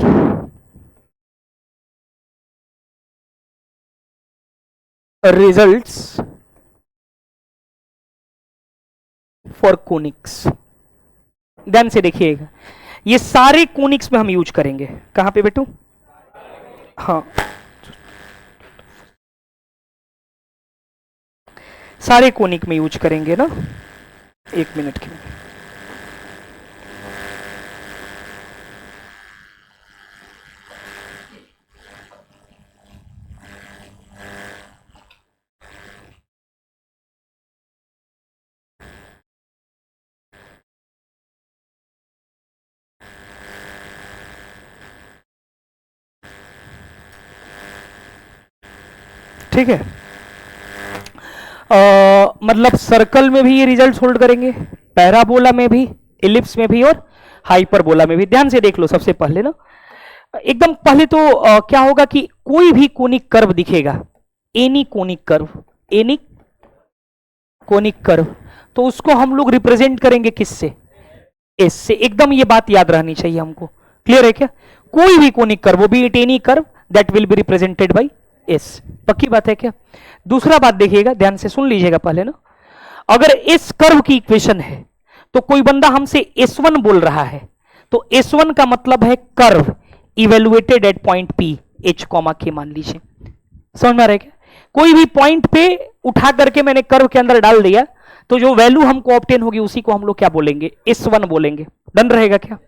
results for conics. ध्यान से देखिएगा, ये सारे कोनिक्स में हम यूज करेंगे। कहां पे बेटू? हाँ, सारे कोनिक में यूज करेंगे ना। 1 मिनट के लिए। ठीक है, मतलब सर्कल में भी ये रिजल्ट होल्ड करेंगे, पैराबोला में भी, इलिप्स में भी और हाइपरबोला में भी। ध्यान से देख लो। सबसे पहले ना, एकदम पहले तो क्या होगा कि कोई भी कोनिक कर्व दिखेगा, any conic curve, any conic curve, तो उसको हम लोग रिप्रेजेंट करेंगे किससे? एस से। एकदम ये बात याद रहनी चाहिए हमको। क्लियर है क्या? कोई भी conic curve, B it any curve, that will be represented by S. पक्की बात है क्या? दूसरा बात देखिएगा, ध्यान से सुन लीजिएगा पहले ना। अगर इस कर्व की इक्वेशन है तो कोई बंदा हमसे S1 बोल रहा है, तो S1 का मतलब है curve evaluated at point P, H, K मान लीजिए। समझ में आ रहा है क्या? कोई भी पॉइंट पे उठा करके मैंने कर्व के अंदर डाल दिया, तो जो वैल्यू हमको ऑब्टेन होगी उसी को हम लोग क्या बोलेंगे? S1 बोलेंगे। डन रहेगा क्या?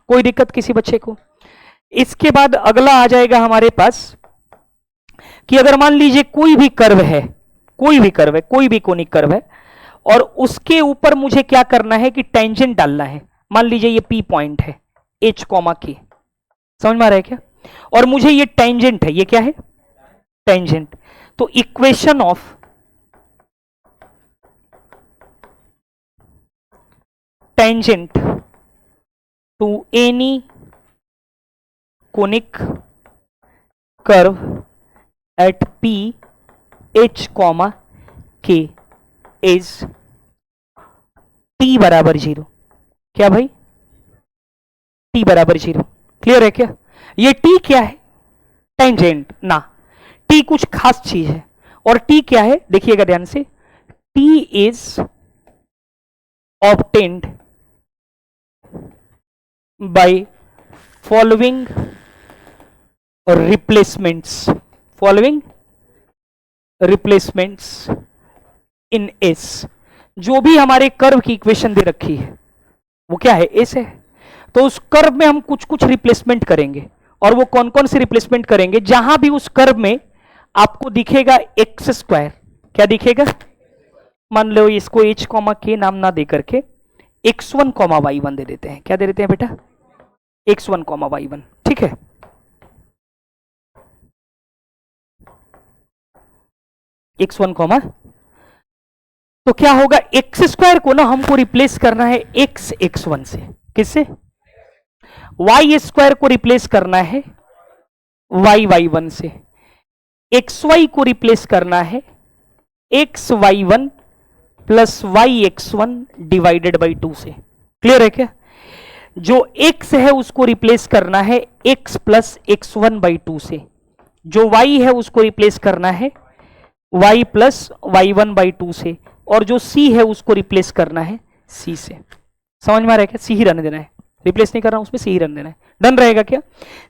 कोई दिक्कत किसी बच्चे को? इसके बाद अगला आ जाएगा हमारे पास कि अगर मान लीजिए कोई भी कर्व है, कोई भी कर्व है, कोई भी कोनिक कर्व है, और उसके ऊपर मुझे क्या करना है कि टेंजेंट डालना है। मान लीजिए ये P पॉइंट है, H, K। समझ में आ रहा है क्या? और मुझे ये टेंजेंट है, ये क्या है? टेंजेंट। तो equation of tangent to any conic curve at P, H, K is T बराबर 0। क्या भाई? T बराबर 0। क्लियर है क्या? ये T क्या है? टेंजेंट ना। T कुछ खास चीज है, और T क्या है देखिएगा ध्यान से। T is obtained by following replacements, following replacements in S। जो भी हमारे कर्व की इक्वेशन दे रखी है वो क्या है? S है। तो उस कर्व में हम कुछ कुछ रिप्लेसमेंट करेंगे, और वो कौन कौन से रिप्लेसमेंट करेंगे? जहां भी उस कर्व में आपको दिखेगा x², क्या दिखेगा? मान लो इसको H, K नाम ना दे करके x1, y1 दे देते हैं। क्या दे देते हैं बेटा? x1, y1। ठीक है। x1 कॉमा, तो क्या होगा, एक्स स्क्वायर को ना हमको रिप्लेस करना है एक्स x1 से, किससे, वाई स्क्वायर को रिप्लेस करना है वाई y1 से, xy को रिप्लेस करना है x y1 plus y x1 divided by 2 से। क्लियर है क्या? जो x है उसको रिप्लेस करना है x प्लस x1 बाई 2 से, जो y है उसको रिप्लेस करना है y प्लस y1 बाई 2 से, और जो c है उसको रिप्लेस करना है c से। समझ में आ रहा है क्या? c ही रहने देना है, रिप्लेस नहीं कर रहा हूं, उसमें c ही रहने देना है। डन रहेगा क्या?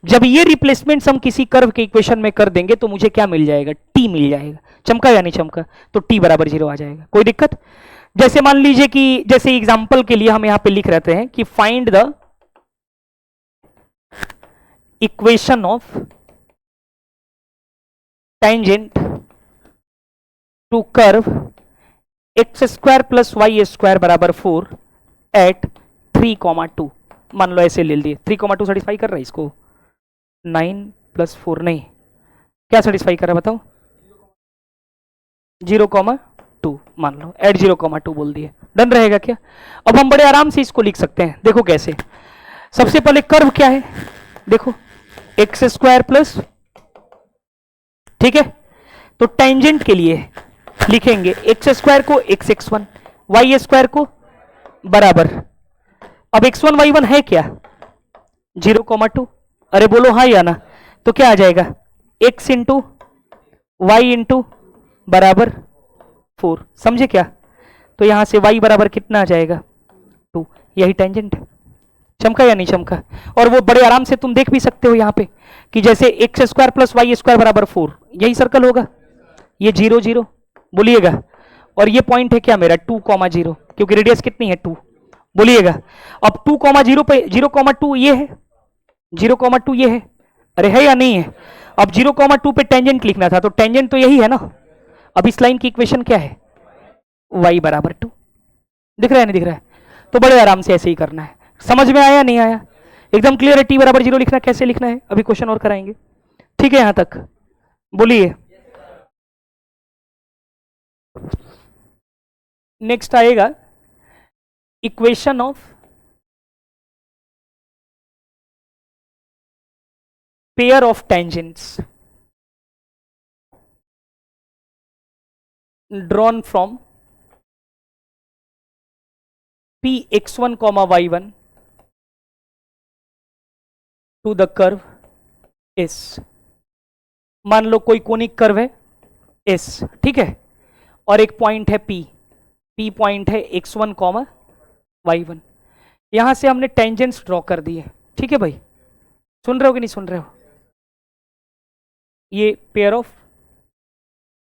जब ये रिप्लेसमेंट हम किसी कर्व के इक्वेशन में कर देंगे तो मुझे क्या मिल जाएगा, t मिल जाएगा। चमका या नहीं चमका? तो t बराबर 0 आ जाएगा। कोई दिक्कत? जैसे मान लीजिए कि जैसे एग्जांपल के लिए हम यहां पे लिख रहते हैं कि find the equation of tangent to curve x square plus y square बराबर 4 एट 3,2। मान लो ऐसे ले लिए, 3,2 सेटिस्फाई कर रहा है इसको, 9 प्लस 4 नहीं, क्या सेटिस्फाई कर रहा है बताओ, 0,2 मान लो, एट 0,2 बोल दिए। डन रहेगा क्या? अब हम बड़े आराम से इसको लिख सकते हैं, देखो कैसे। सबसे पहले कर्व क्या है, देखो एक्स स्क्वायर प्लस, ठीक है, तो टेंजेंट के लिए लिखेंगे एक्स स्क्वायर को एक्स x1, वाई स्क्वायर को बराबर, अब x1 y1 है क्या, 0,2, अरे बोलो हाँ या ना, तो क्या आ जाएगा, x इंटू वाई इंटू बराबर 4। समझे क्या? तो यहां से y बराबर कितना आ जाएगा, 2। यही टेंजेंट है। चमका या नहीं चमका? और वो बड़े आराम से तुम देख भी सकते हो यहां पे कि जैसे x square plus y square बराबर 4, यही सर्कल होगा, ये 0 0 बोलिएगा, और ये पॉइंट है क्या मेरा 2,0, क्योंकि रेडियस कितनी है 2, बोलिएगा। अब 2,0 पे 0,2 ये है, 0,2 ये है, अरे है या नहीं है? अब 0,2 पे टेंजेंट लिखना था, तो टेंजेंट तो यही है ना। अब इस लाइन की इक्वेशन क्या है, y बराबर 2। दिख रहा है नहीं दिख रहा है? तो बड़े आराम से ऐसे ही करना है। समझ में आया नहीं आया? एकदम क्लियर है? t बराबर 0 लिखना कैसे लिखना है, अभी क्वेश्चन और कराएंगे। ठीक है यहां तक? बोलिए। नेक्स्ट आएगा equation of pair of tangents drawn from px1, y1 to the curve s। मान लो कोई कोनिक कर्व है s, ठीक है, और एक पॉइंट है p पॉइंट है x1, y1। यहां से हमने टेंजेंट्स ड्रॉ कर दिए, ठीक है भाई? सुन रहे हो कि नहीं सुन रहे हो? ये पेयर ऑफ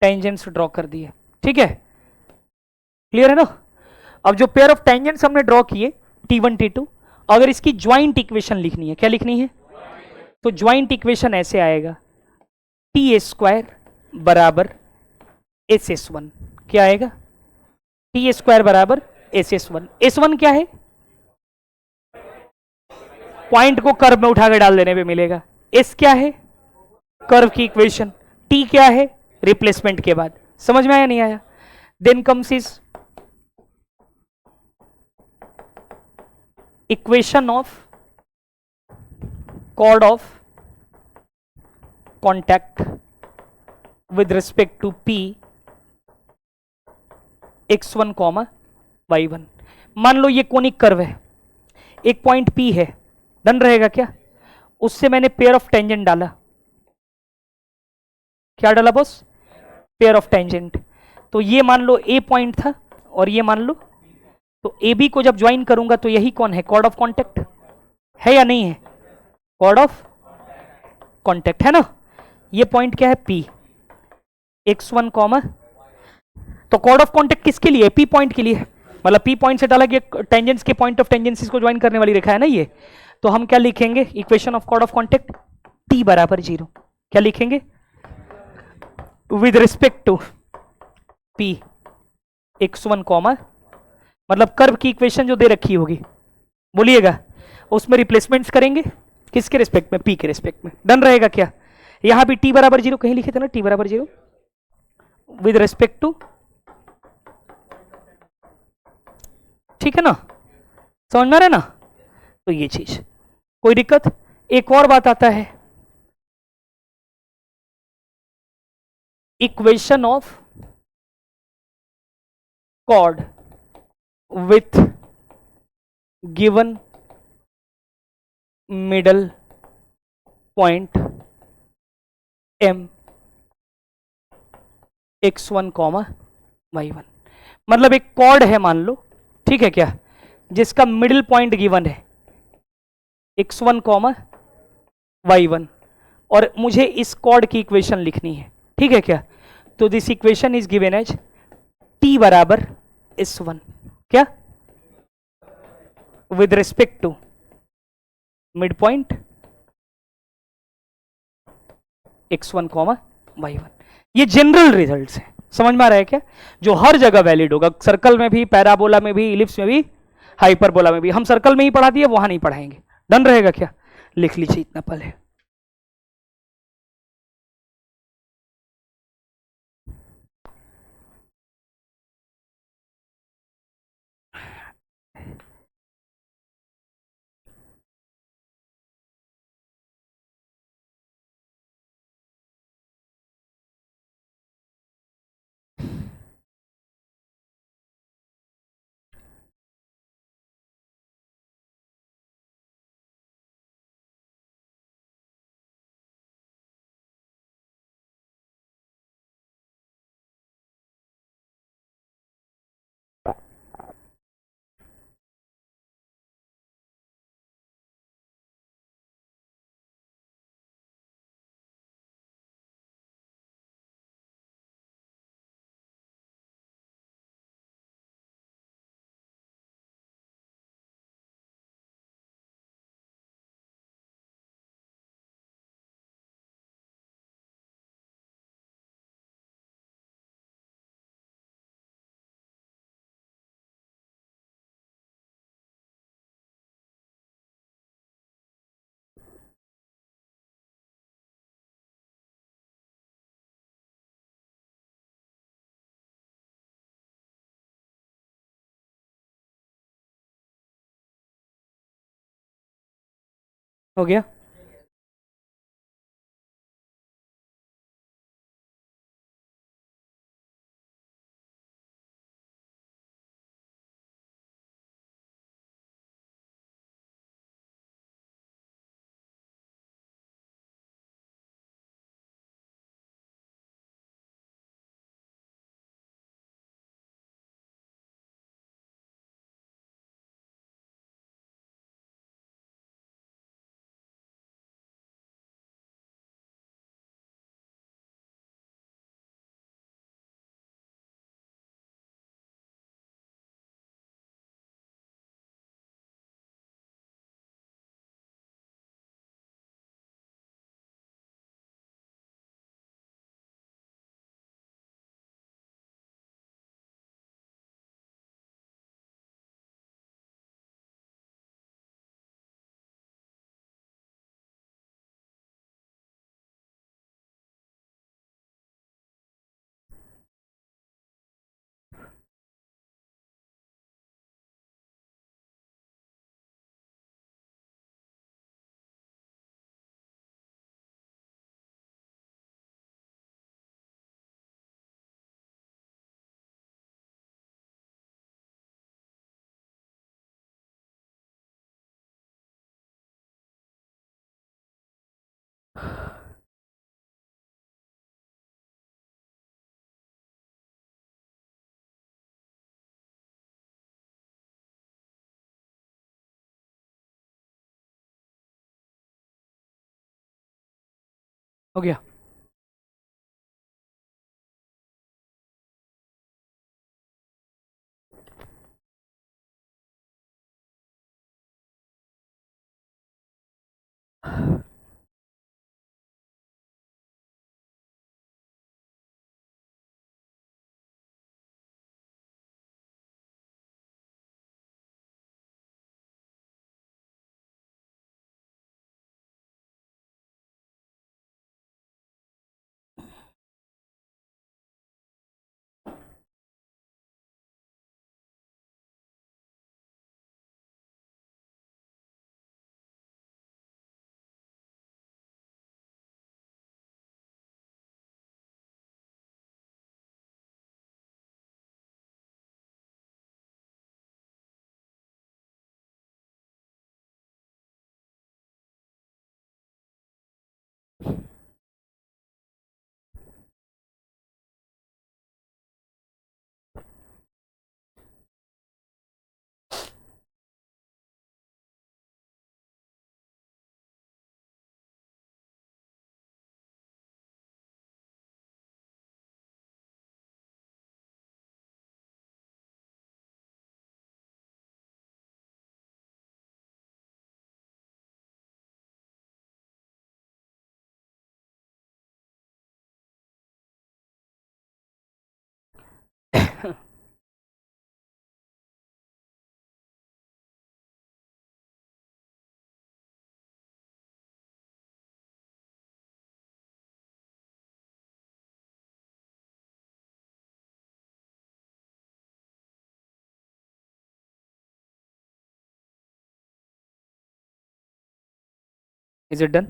टेंजेंट्स ड्रॉ कर दिए, ठीक है, क्लियर है ना? अब जो पेयर ऑफ टेंजेंट्स हमने ड्रॉ किए t1 t2, अगर इसकी ज्वाइंट इक्वेशन लिखनी है, क्या लिखनी है? तो ज्वाइंट इक्वेशन ऐसे आएगा, टी स्क्वायर बराबर एस एस वन। क्या आएगा? टी स्क्वायर बराबर S S one. S one क्या है? पॉइंट को कर्व में उठा कर डाल देने पे मिलेगा। एस क्या है? कर्व की इक्वेशन। टी क्या है? रिप्लेसमेंट के बाद। समझ में आया नहीं आया? Then comes is equation of chord of contact with respect to p x1, y1। मान लो ये कोनिक कर्व है, एक पॉइंट p है, डन रहेगा क्या? उससे मैंने पेयर ऑफ टेंजेंट डाला। क्या डाला बॉस? Pair of tangent. तो ये मान लो a पॉइंट था और ये मान लो, तो AB को जब ज्वाइन करूंगा तो यही कौन है? कॉर्ड ऑफ कॉन्टेक्ट है या नहीं है? कॉर्ड ऑफ कॉन्टेक्ट है ना। ये पॉइंट क्या है? P x1, तो कॉर्ड ऑफ कॉन्टेक्ट किसके लिए? P पॉइंट के लिए। मतलब P पॉइंट से डाला कि टेंजेंट्स के पॉइंट ऑफ टेंजेंसीज को ज्वाइन करने वाली रेखा है ना ये। तो हम क्या लिखेंगे? Equation of chord of contact T बराबर 0। क्या लिखेंगे? With respect to P x1, मतलब कर्व की इक्वेशन जो दे रखी होगी, बोलिएगा, उसमें रिप्लेसमेंट्स करेंगे किसके रिस्पेक्ट में? P के रिस्पेक्ट में। डन रहेगा क्या? यहां भी T बराबर 0 कहीं लिखे थे ना, T बराबर 0, विद रेस्पेक्ट टू, ठीक है ना, समझ में आ रहा है ना। तो ये चीज कोई दिक्कत। एक और बात आता है, equation of chord with given middle point m x1 comma y1। मतलब एक कॉर्ड है मान लो, ठीक है क्या, जिसका मिडिल पॉइंट गिवन है x1 कॉमा y1, और मुझे इस कॉर्ड की इक्वेशन लिखनी है, ठीक है क्या। तो this equation is given as t बराबर s1 क्या, with respect to mid point x1 comma y1। ये जनरल रिजल्ट्स हैं, समझ में आ रहा है क्या, जो हर जगह वैलिड होगा, सर्कल में भी, पैराबोला में भी, इलिप्स में भी, हाइपरबोला में भी। हम सर्कल में ही पढ़ा दिए, वहां नहीं पढ़ाएंगे। डन रहेगा क्या, लिख लीजिए इतना पहले। हो गया। हो गया। Is it done?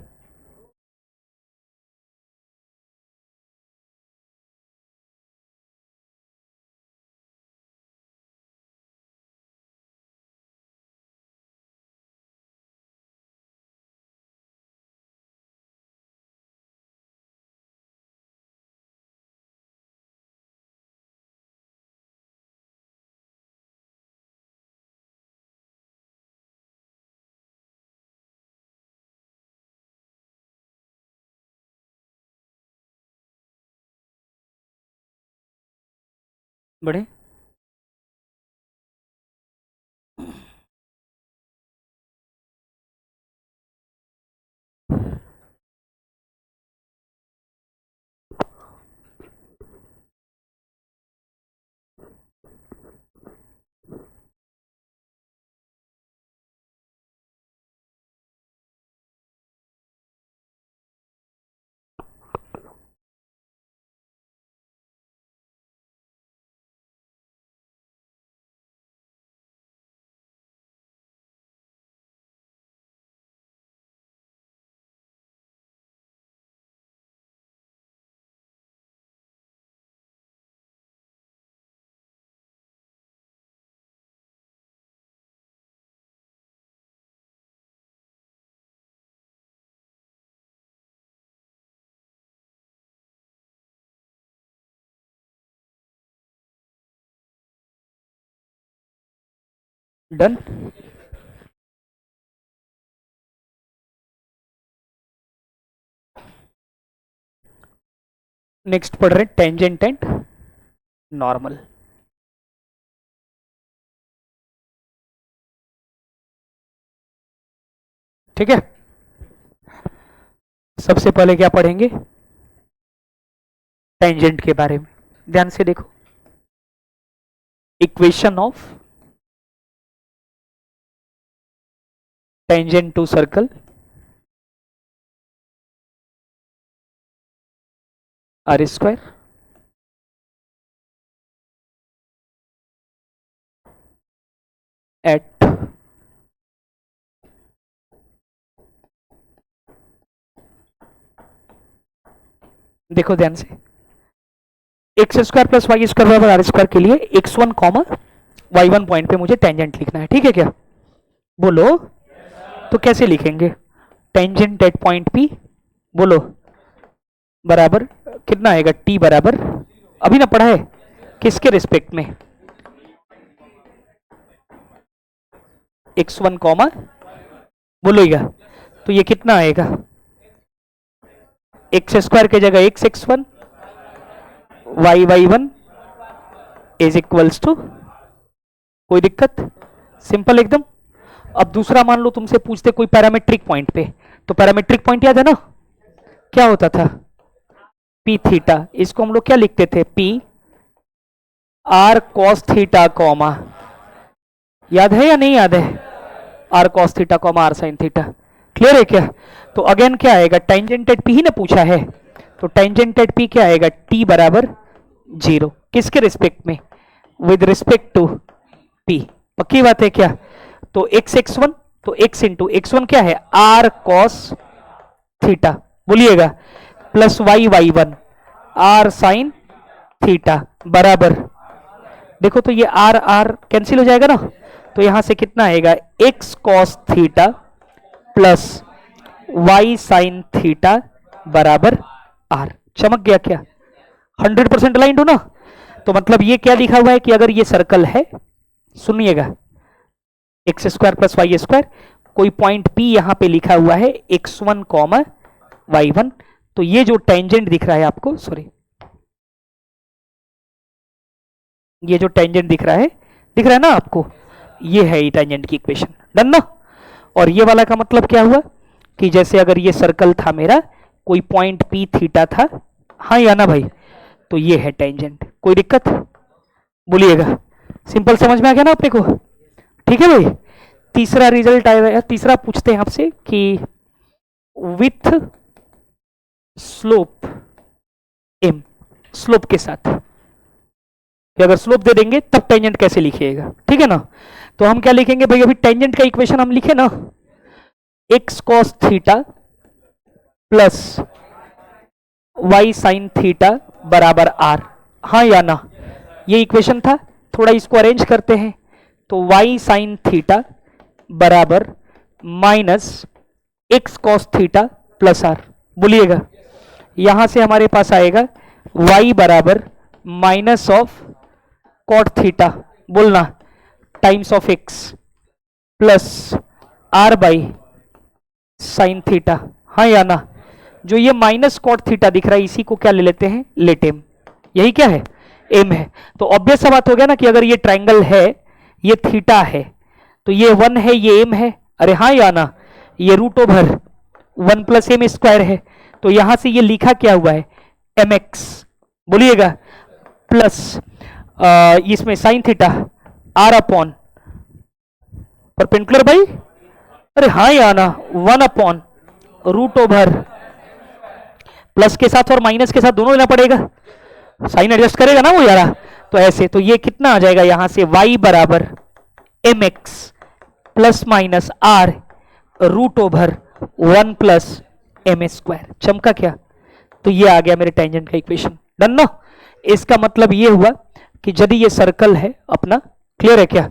बढ़े? डन? नेक्स्ट पढ़ रहे टेंजेंट एंड नॉर्मल। ठीक है, सबसे पहले क्या पढ़ेंगे? टेंजेंट के बारे में। ध्यान से देखो, equation of tangent to circle r square at देखो ध्यान से, x square plus y square बराबर आर स्क्वायर के लिए x1 कॉमा y1 पॉइंट पे मुझे टेंजेंट लिखना है। ठीक है क्या? बोलो। तो कैसे लिखेंगे? टेंजेंट एट पॉइंट P, बोलो, बराबर कितना आएगा? t बराबर, अभी ना पढ़ा है, किसके रिस्पेक्ट में? x1 कॉमा, बोलोगा तो ये कितना आएगा? एक्स स्क्वायर की जगह x1 y1 is equals to, कोई दिक्कत? सिंपल एकदम। अब दूसरा मान लो तुमसे पूछते कोई पैरामेट्रिक पॉइंट पे, तो पैरामेट्रिक पॉइंट याद है ना, क्या होता था? P theta. इसको हम लोग क्या लिखते थे? P r cos theta comma, याद है या नहीं याद है? R cos theta comma r sine theta. Clear है क्या? तो अगेन क्या आएगा? टेंजेंट एट पी ही ना पूछा है, तो टेंजेंट एट पी क्या आएगा? टी बराबर 0। किसके रिस्पेक्ट में? With respect to P. पक्की बात है क्या? तो x1, तो x इंटू x1 क्या है? आर कॉस थीटा, बोलिएगा, plus y1 r sine theta बराबर, देखो तो ये आर आर कैंसिल हो जाएगा ना, तो यहां से कितना आएगा? x cos theta plus y sign theta बराबर r। चमक गया क्या? 100% अलाइंड हो ना? तो मतलब ये क्या लिखा हुआ है कि अगर ये सर्कल है, सुनिएगा, x square plus y square, कोई पॉइंट P यहां पे लिखा हुआ है x1 कॉमा y1, तो ये जो टेंजेंट दिख रहा है आपको, सॉरी, ये जो टेंजेंट दिख रहा है ना आपको, ये है ये टेंजेंट की इक्वेशन। डन ना? और ये वाला का मतलब क्या हुआ कि जैसे अगर ये सर्कल था मेरा, कोई पॉइंट P थीटा था, हाँ या ना भाई, तो ये है टेंजेंट। कोई दिक्कत? बोलिएगा। सिंपल समझ में आ गया ना अपने को? ठीक है भाई। तीसरा रिजल्ट आया, तीसरा पूछते हैं आपसे कि विथ स्लोप एम, स्लोप के साथ, कि अगर स्लोप दे देंगे तब टेंजेंट कैसे लिखिएगा, ठीक है ना? तो हम क्या लिखेंगे भाई, अभी टेंजेंट का इक्वेशन हम लिखे ना, x cos theta plus y sine theta बराबर आर, हाँ या ना? ये इक्वेशन था। थोड़ा इसको अरेंज करते हैं, तो वाई साइन थीटा बराबर minus x cos theta plus r, बोलिएगा। यहां से हमारे पास आएगा y बराबर माइनस ऑफ कॉट थीटा, बोलना, times of x plus r by sine theta, हाँ या ना? जो ये माइनस कॉट थीटा दिख रहा है इसी को क्या ले लेते हैं, लेट एम। यही क्या है, एम है। तो ऑब्वियस सा बात हो गया ना कि अगर ये ट्राइंगल है, ये थीटा है, तो ये 1 है, ये एम है, अरे हाँ या ना? ये root over 1 plus m square है, तो यहां से ये लिखा क्या हुआ है, एम एक्स, बोलिएगा, प्लस इसमें sine theta r upon perpendicular by, अरे हाँ या ना, 1 अपॉन रूट ओवर, प्लस के साथ और माइनस के साथ दोनों लेना पड़ेगा, साइन एडजस्ट करेगा ना वो यारा। तो ऐसे, तो ये कितना आ जाएगा यहां से, y बराबर m x plus minus r root over 1 plus m square. चमका क्या? तो ये आ गया मेरे टेंजेंट का इक्वेशन। डन ना? इसका मतलब ये हुआ कि यदि ये सर्कल है अपना, क्लियर है क्या?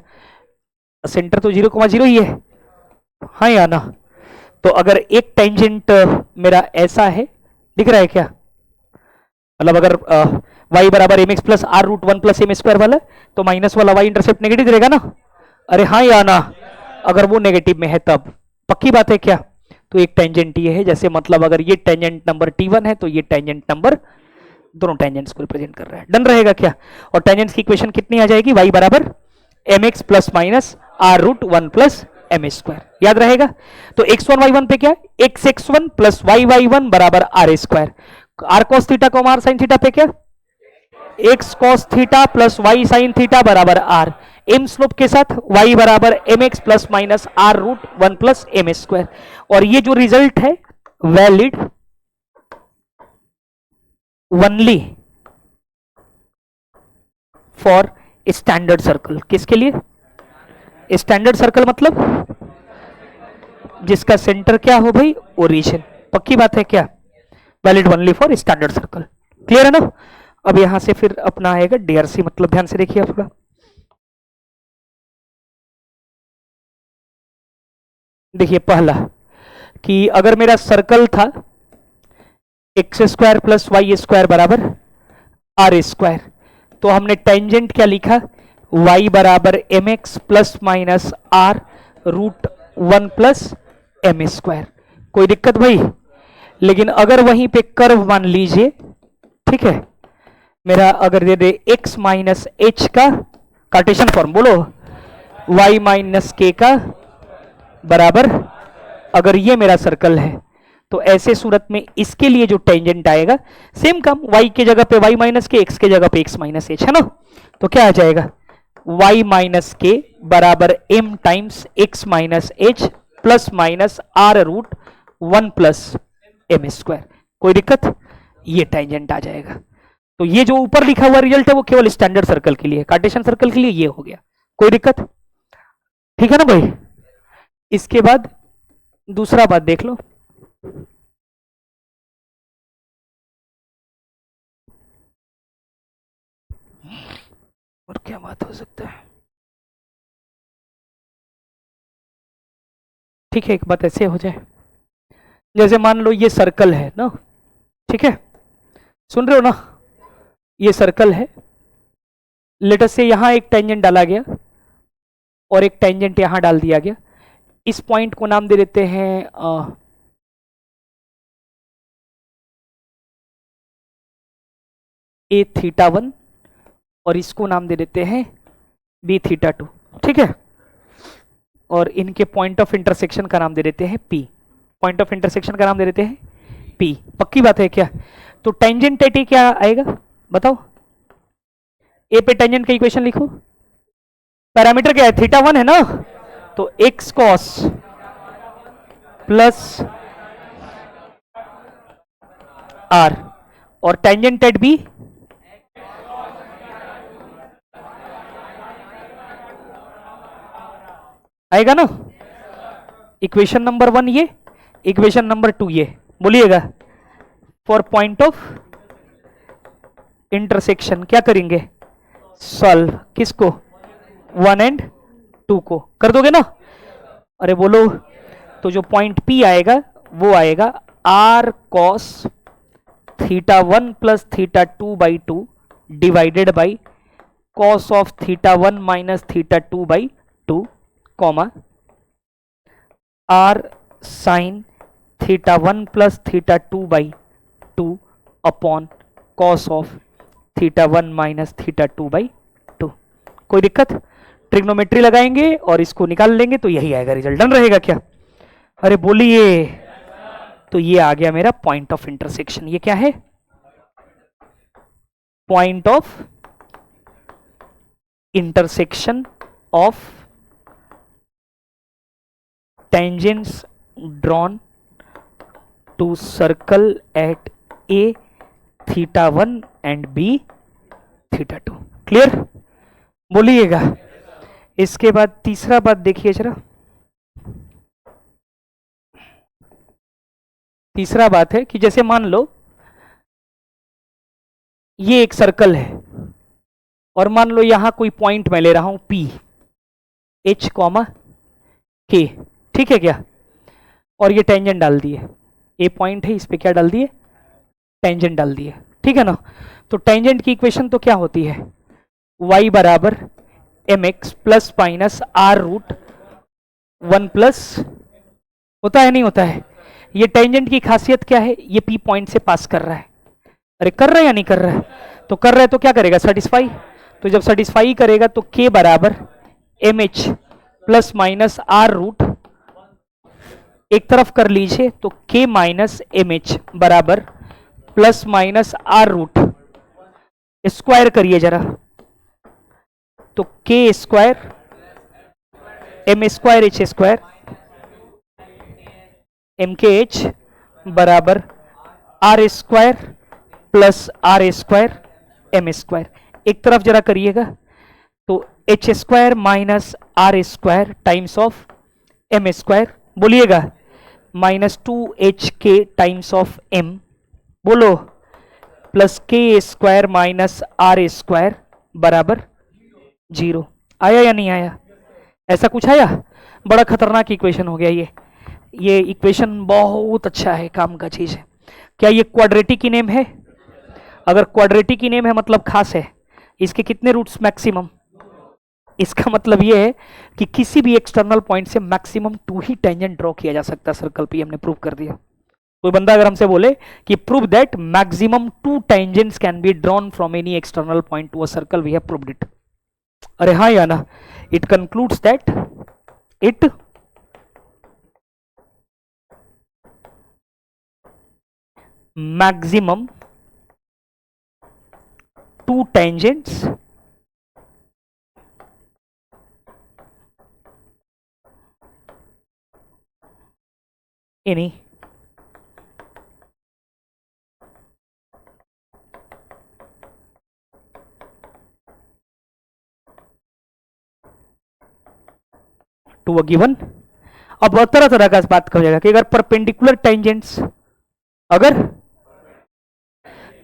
सेंटर तो 0,0 ही है, हाँ या ना? तो अगर एक टेंजेंट मेरा ऐसा है, दिख रहा है क्या? मतलब अगर y बराबर m x plus r root 1 plus m square वाला, तो माइनस वाला y इंटरसेप्ट नेगेटिव रहेगा ना? अरे हाँ या ना? अगर वो नेगेटिव में है तब, पक्की बात है क्या? तो एक टेंजेंट ये है, जैसे मतलब अगर ये टेंजेंट नंबर T1 है तो ये टेंजेंट नंबर, दोनों टेंजेंट्स को रिप्रेजेंट कर रहा है। डन रहेगा क्या? और टेंजेंट्स की इक्वेशन कितनी आ जाएगी, y बराबर m x plus minus r root 1 plus m square, याद रहेगा? तो x1 y1 पे क्या, x x one plus y y one बराबर r square, r cos theta को आर साइन थीटा पे क्या, x cos theta plus y sine theta बराबर आर, एम स्लोप के साथ y बराबर m x plus minus r root 1 plus m square. और ये जो रिजल्ट है valid only for standard circle. किसके लिए? स्टैंडर्ड सर्कल मतलब जिसका सेंटर क्या हो भाई, ओरिजिन। पक्की बात है क्या? Valid only for standard circle. Clear है ना? अब यहां से फिर अपना आएगा डीआरसी, मतलब ध्यान से देखिए थोड़ा। देखिए पहला कि अगर मेरा सर्कल था x square plus y square बराबर आर स्क्वायर, तो हमने टेंजेंट क्या लिखा, y बराबर m x plus minus r root 1 plus m square. कोई दिक्कत भाई? लेकिन अगर वहीं पे कर्व मान लीजिए, ठीक है, मेरा अगर दे दे x माइनस एच का कार्टेशियन फॉर्म, बोलो y माइनस के का बराबर, अगर ये मेरा सर्कल है, तो ऐसे सूरत में इसके लिए जो टेंजेंट आएगा, सेम काम, y के जगह पे y माइनस के, x के जगह पे x माइनस एच, है ना? तो क्या आ जाएगा, y माइनस के बराबर m times x minus h plus minus r root 1 plus m square. कोई दिक्कत? ये टेंजेंट आ जाएगा। तो ये जो ऊपर लिखा हुआ रिजल्ट है वो केवल स्टैंडर्ड सर्कल के लिए, कार्टेशियन सर्कल के लिए ये हो गया। कोई दिक्कत? ठीक है ना भाई? इसके बाद दूसरा बात देख लो, और क्या बात हो सकता है? ठीक है, एक बात ऐसे हो जाए, जैसे मान लो ये सर्कल है ना, ठीक है, सुन रहे हो ना? ये सर्कल है, लेटस से यहां एक टेंजेंट डाला गया और एक टेंजेंट यहां डाल दिया गया। इस पॉइंट को नाम दे देते हैं ए थीटा 1 और इसको नाम दे देते हैं बी थीटा 2, ठीक है? और इनके पॉइंट ऑफ इंटरसेक्शन का नाम दे देते हैं पी, पॉइंट ऑफ इंटरसेक्शन का नाम दे देते हैं पी। पक्की बात है क्या? तो टेंजेंट एटी क्या आएगा बताओ, ए पे टेंजेंट का इक्वेशन लिखो। पैरामीटर क्या है, थीटा 1 है ना, तो एक्स कॉस प्लस आर, और टेंजेंट एट बी आएगा ना। इक्वेशन नंबर 1 ये, इक्वेशन नंबर 2 ये, बोलिएगा। फॉर पॉइंट ऑफ इंटरसेक्शन क्या करेंगे, सॉल्व किसको, 1 एंड 2 को कर दोगे ना। अरे बोलो, तो जो पॉइंट P आएगा वो आएगा r cos theta 1 plus theta 2 by 2 divided by cos of theta 1 minus theta 2 by 2 comma r sine theta 1 plus theta 2 by 2 upon cos of theta 1 minus theta 2 by 2। कोई दिक्कत, ट्रिग्नोमेट्री लगाएंगे और इसको निकाल लेंगे तो यही आएगा रिजल्ट। डन रहेगा क्या, अरे बोलिए। तो ये आ गया मेरा पॉइंट ऑफ इंटरसेक्शन। ये क्या है, point of intersection of tangents drawn to circle at a theta 1 and b theta 2। Clear, बोलिएगा। इसके बाद तीसरा बात देखिए जरा, तीसरा बात है कि जैसे मान लो ये एक सर्कल है और मान लो यहां कोई पॉइंट मैं ले रहा हूं P H कॉमा K, ठीक है क्या, और ये टेंजेंट डाल दिए, ए पॉइंट है, इस पे क्या डाल दिए, टेंजेंट डाल दिए, ठीक है ना। तो टेंजेंट की इक्वेशन तो क्या होती है, y बराबर mx plus minus r root 1 plus, होता है नहीं होता है। ये टेंजेंट की खासियत क्या है, ये P पॉइंट से पास कर रहा है, अरे कर रहा है या नहीं कर रहा है, तो कर रहा है तो क्या करेगा, सेटिस्फाई। तो जब सेटिस्फाई करेगा तो K बराबर mh plus minus r root, एक तरफ कर लीजिए तो K माइनस mh बराबर plus minus r root, square करिए जरा, तो K square m square h square m के h बराबर r square plus r square m square. एक तरफ जरा करिएगा तो h square minus r square times of m square, बोलिएगा, minus 2hk times of m, बोलो, plus k square minus r square बराबर 0। आया या नहीं आया, ऐसा कुछ आया, बड़ा खतरनाक इक्वेशन हो गया ये इक्वेशन बहुत अच्छा है, काम का चीज है। क्या ये क्वाड्रेटिक की नेम है, अगर क्वाड्रेटिक की नेम है मतलब खास है। इसके कितने रूट्स मैक्सिमम, इसका मतलब ये है कि किसी भी एक्सटर्नल पॉइंट से मैक्सिमम 2 ही टेंजेंट ड्रॉ किया जा सकता है सर्कल पे, हमने प्रूव कर दिया। कोई बंदा अगर हमसे बोले कि prove that maximum 2 tangents can be drawn from any external point to a circle, we have proved it. अरे हाँ या ना, it concludes that it maximum 2 tangents any to a given। अब तरह तरह का बात कर जाएगा कि अगर परपेंडिकुलर टेंजेंट्स, अगर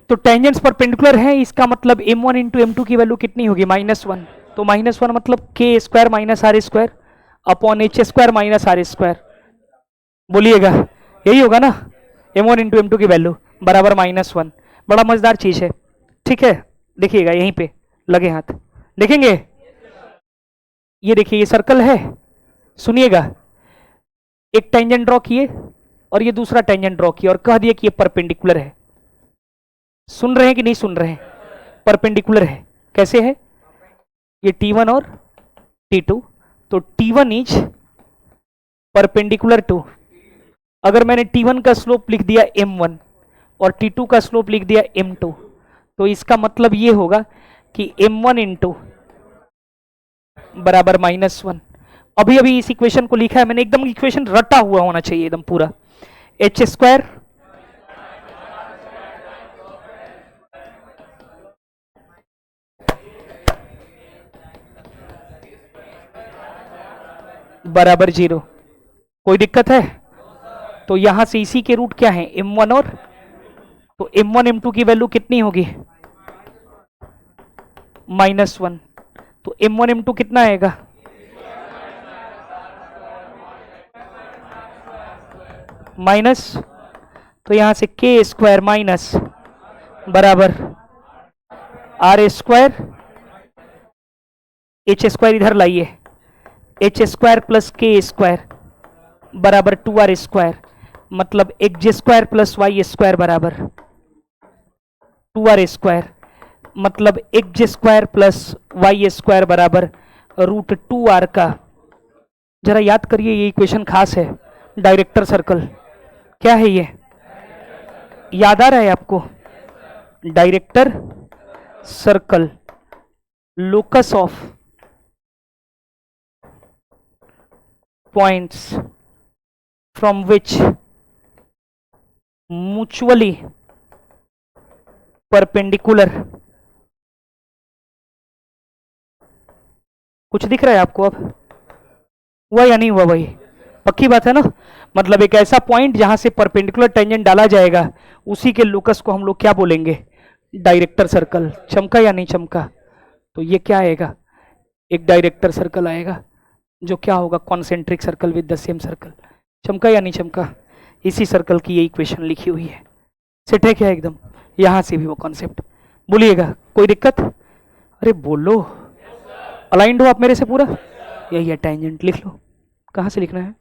तो टेंजेंट्स परपेंडिकुलर है, इसका मतलब m1 इंटू m2 की वैल्यू कितनी होगी, -1। तो -1 मतलब k square minus r square upon h square minus r square, बोलिएगा, यही होगा ना, m1 इंटू m2 की वैल्यू बराबर -1। बड़ा मजेदार चीज है, ठीक है, देखिएगा यहीं पे लगे हाथ देखेंगे। ये देखिए ये सर्कल है, सुनिएगा, एक टेंजेंट ड्रॉ किए और ये दूसरा टेंजेंट ड्रॉ किया और कह दिए कि ये परपेंडिकुलर है। सुन रहे हैं कि नहीं सुन रहे हैं, परपेंडिकुलर है, कैसे है, ये T1 और T2, तो T1 इज परपेंडिकुलर टू, अगर मैंने T1 का स्लोप लिख दिया m1 और T2 का स्लोप लिख दिया m2, तो इसका मतलब ये होगा कि m1 इंटू बराबर -1। अभी अभी इस इक्वेशन को लिखा है मैंने, एकदम इक्वेशन रटा हुआ होना चाहिए एकदम पूरा। एच स्क्वायर बराबर 0। कोई दिक्कत है? तो यहां से इसी के रूट क्या है, m1 और, तो m1 m2 की वैल्यू कितनी होगी, -1। तो m1 m2 कितना आएगा, माइनस, तो यहां से के स्क्वायर माइनस बराबर आर स्क्वायर, एच स्क्वायर इधर लाइए, h square plus k square बराबर 2r स्क्वायर, मतलब x square plus y square बराबर 2r स्क्वायर, मतलब x square plus y square बराबर √2r का। जरा याद करिए, ये इक्वेशन खास है, डायरेक्टर सर्कल। क्या है ये, याद आ रहा है आपको? Director circle, locus of points from which mutually perpendicular। कुछ दिख रहा है आपको अब? हुआ या नहीं हुआ भाई? पक्की बात है ना? मतलब एक ऐसा पॉइंट जहां से परपेंडिकुलर टेंजेंट डाला जाएगा, उसी के लोकस को हम लोग क्या बोलेंगे, डायरेक्टर सर्कल। चमका या नहीं चमका? तो ये क्या आएगा, एक डायरेक्टर सर्कल आएगा, जो क्या होगा, concentric circle with the same circle. चमका या नहीं चमका? इसी सर्कल की ये इक्वेशन लिखी हुई है। सेट है क्या एकदम? यहां से भी वो कॉन्सेप्ट। बोलिएगा, कोई दिक्कत? अरे बोलो, अलाइंड हो आप मेरे से पूरा? यही है टेंजेंट, लिख लो। कहां से लिखना है?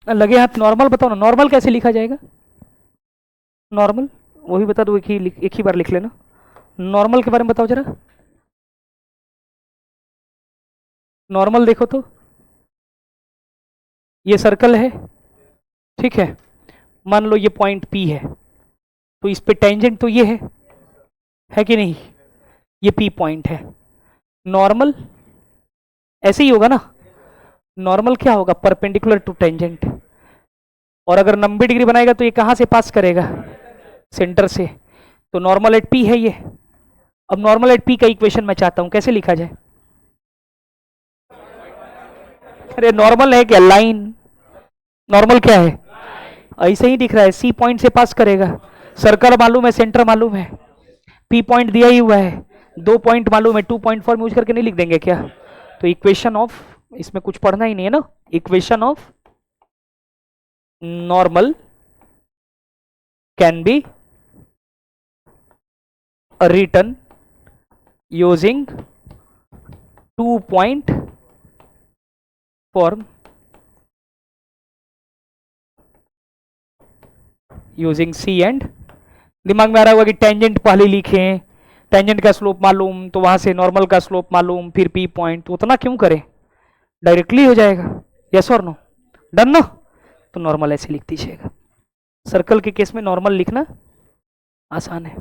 लगे हाथ नॉर्मल बताओ ना, नॉर्मल कैसे लिखा जाएगा? नॉर्मल वही बता दो, एक ही बार लिख लेना। नॉर्मल के बारे में बताओ जरा। नॉर्मल देखो तो, ये सर्कल है, ठीक है, मान लो ये पॉइंट P है, तो इस पे टेंजेंट तो ये है कि नहीं? ये P पॉइंट है। नॉर्मल ऐसे ही होगा ना, नॉर्मल क्या होगा, परपेंडिकुलर टू टेंजेंट। और अगर 90 डिग्री बनाएगा तो ये कहां से पास करेगा, सेंटर से। तो नॉर्मल एट P है ये। अब नॉर्मल एट P का इक्वेशन मैं चाहता हूं, कैसे लिखा जाए? अरे नॉर्मल है क्या, लाइन? नॉर्मल क्या है, ऐसे ही दिख रहा है, सी पॉइंट से पास करेगा। सर्कल मालूम है, सेंटर मालूम है, पी पॉइंट दिया ही हुआ है, 2 पॉइंट मालूम है, 2.4 यूज करके नहीं लिख देंगे क्या? तो इक्वेशन ऑफ, इसमें कुछ पढ़ना ही नहीं है ना, equation of normal can be written using 2-point form, using c and. दिमाग में आ रहा होगा कि टेंजेंट पहले लिखे, टेंजेंट का स्लोप मालूम, तो वहां से नॉर्मल का स्लोप मालूम, फिर पी पॉइंट, तो उतना क्यों करें, डायरेक्टली हो जाएगा। यस और नो? डन ना? तो नॉर्मल ऐसे लिख दीजिएगा। सर्कल के केस में नॉर्मल लिखना आसान है।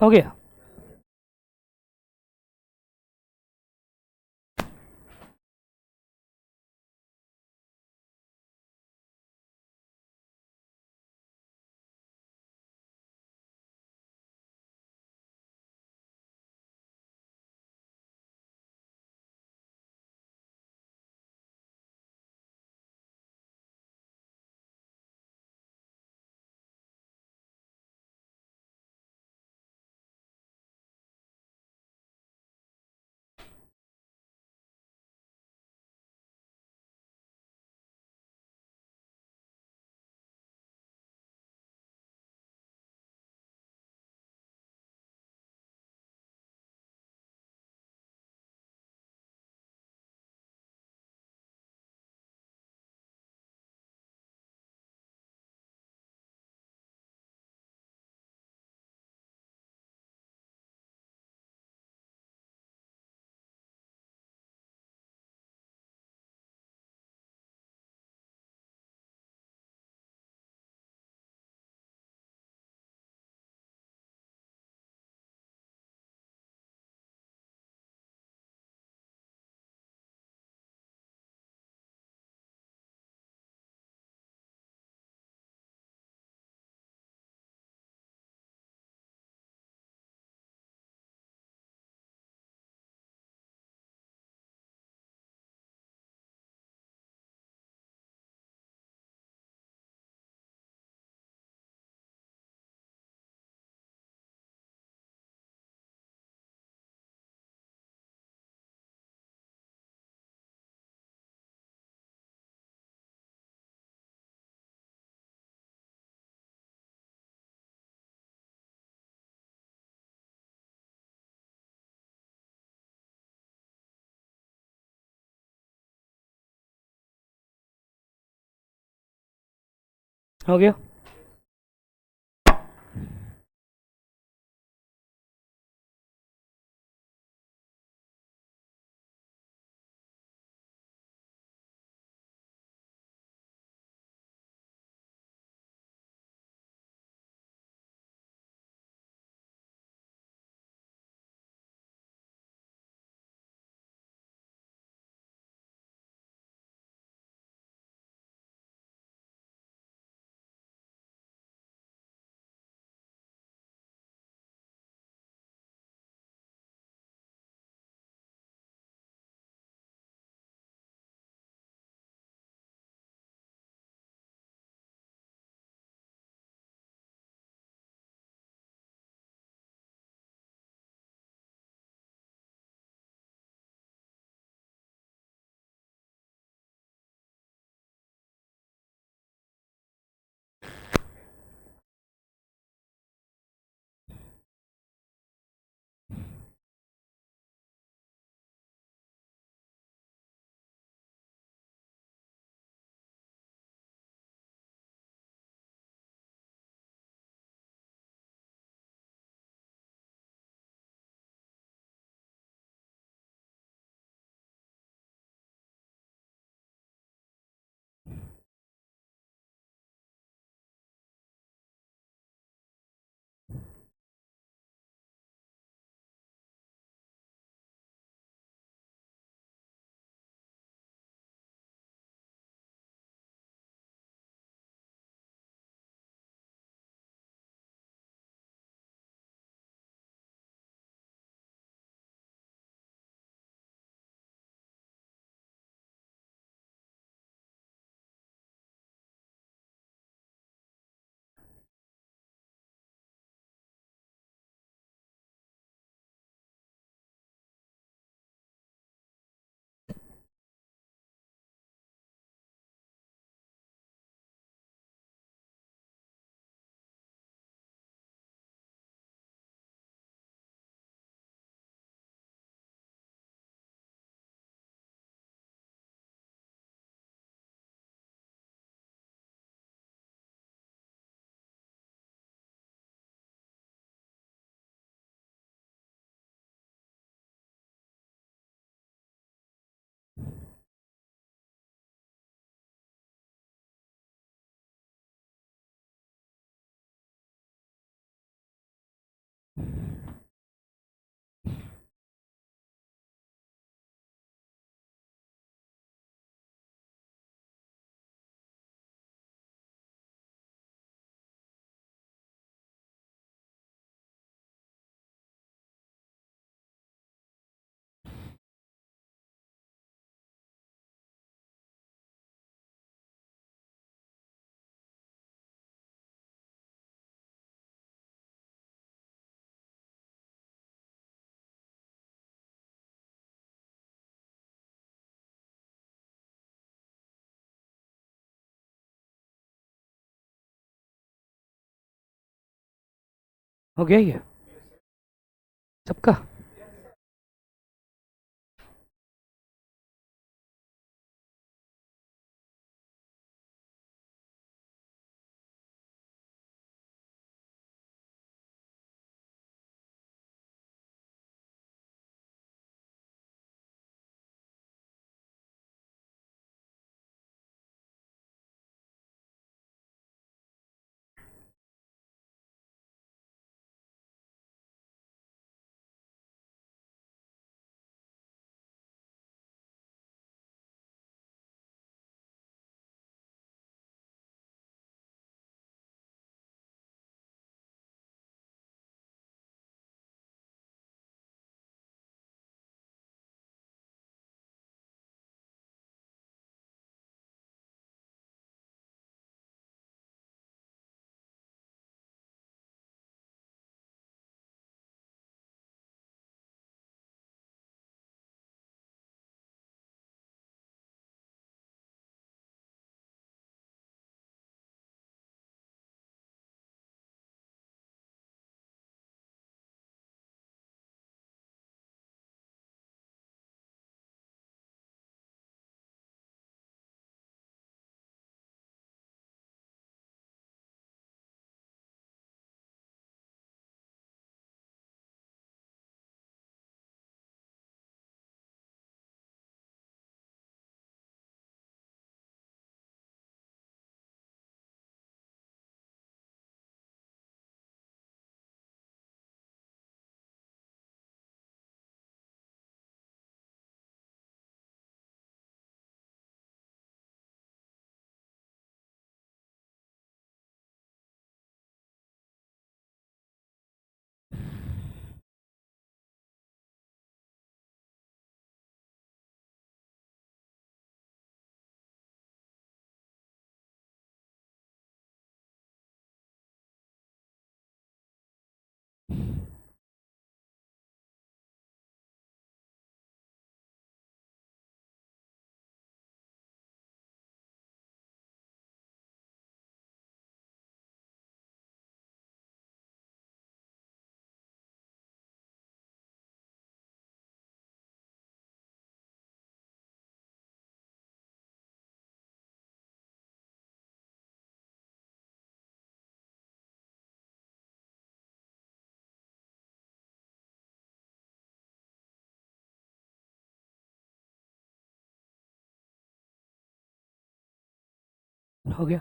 हो गया। हो गया। हो गया ये सबका? हो गया।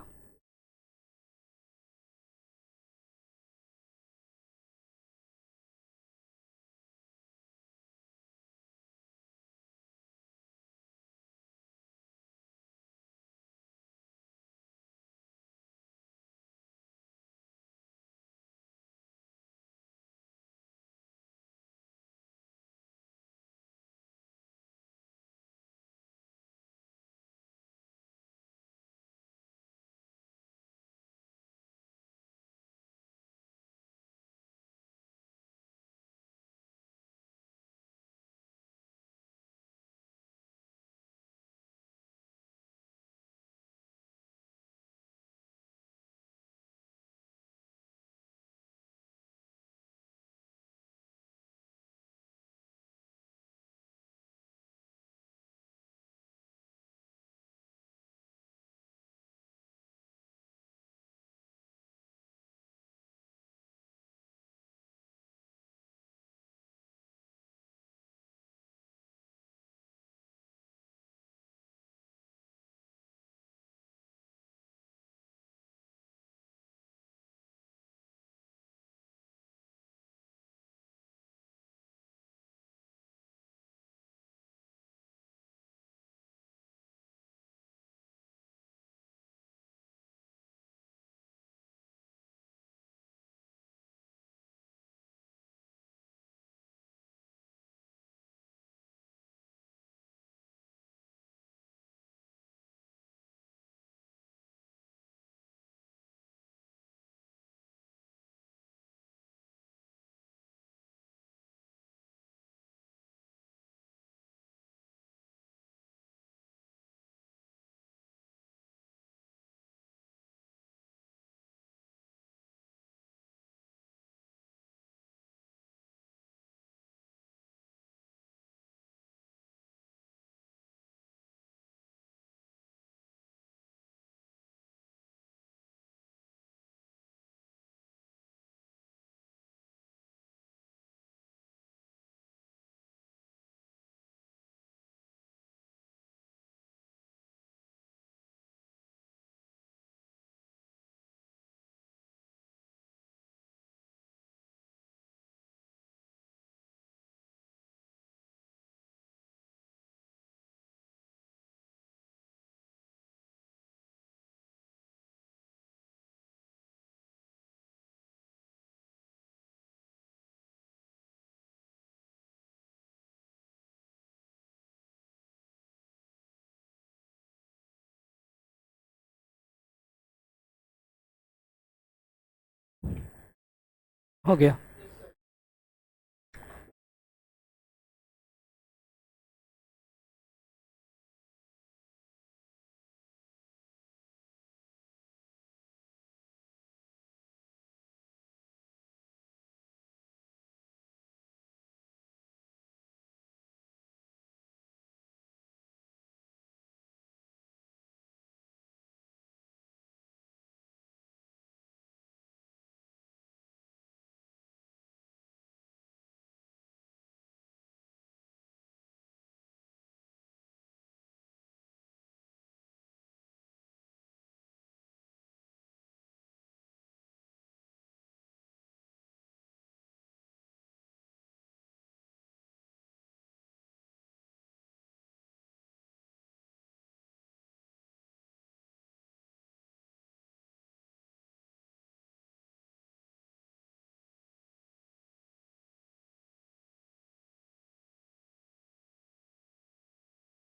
हो गया।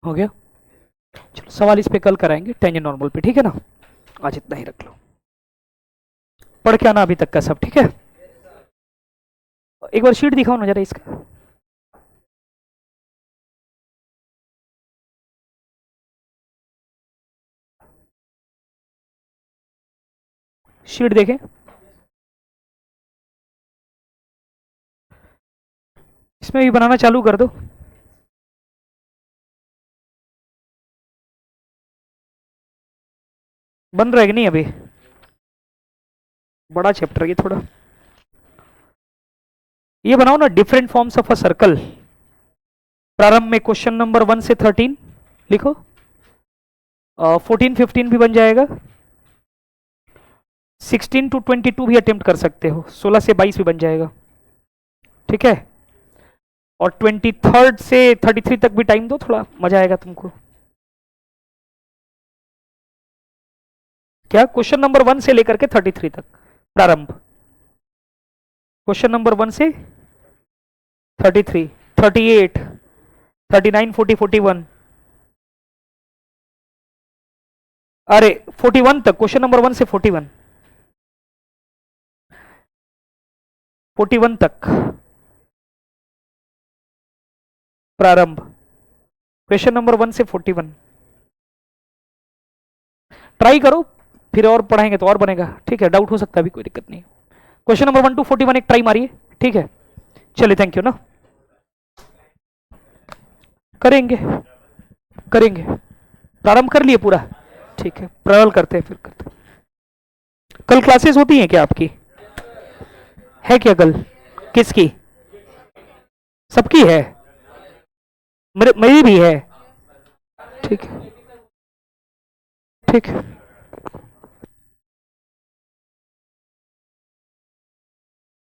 हो गया। चलो सवाल इस पे कल कराएंगे टेंजेंट नॉर्मल पे, ठीक है ना। आज इतना ही रख लो। पढ़ के आना अभी तक का सब, ठीक है। एक बार शीट दिखाओ ना जरा इसका। शीट देखें। इसमें भी बनाना चालू कर दो। बन रहा है कि नहीं अभी? बड़ा चैप्टर ये थोड़ा। ये बनाओ ना, different forms of a circle. प्रारंभ में क्वेश्चन नंबर 1 से 13 लिखो। 14 15 भी बन जाएगा। 16 to 22 भी अटेम्प्ट कर सकते हो। 16 से 22 भी बन जाएगा, ठीक है। और 23rd से 33 तक भी टाइम दो, थोड़ा मजा आएगा तुमको। क्या? क्वेश्चन नंबर 1 से लेकर के 33 तक प्रारंभ। क्वेश्चन नंबर 1 से 33, 38, 39, 40, 41। अरे 41 तक, क्वेश्चन नंबर 1 से 41, 41 तक प्रारंभ। क्वेश्चन नंबर 1 से 41 ट्राई करो, फिर और पढ़ाएंगे तो और बनेगा, ठीक है। डाउट हो सकता है, अभी कोई दिक्कत नहीं। क्वेश्चन नंबर 1 to 41 एक ट्राई मारिए, ठीक है। चलिए, थैंक यू ना। करेंगे करेंगे, प्रारंभ कर लिए पूरा, ठीक है। प्रवल करते हैं, फिर करते हैं। कल क्लासेस होती हैं क्या आपकी? है क्या कल? किसकी? सबकी है? मेरी भी है। ठीक है, ठीक है।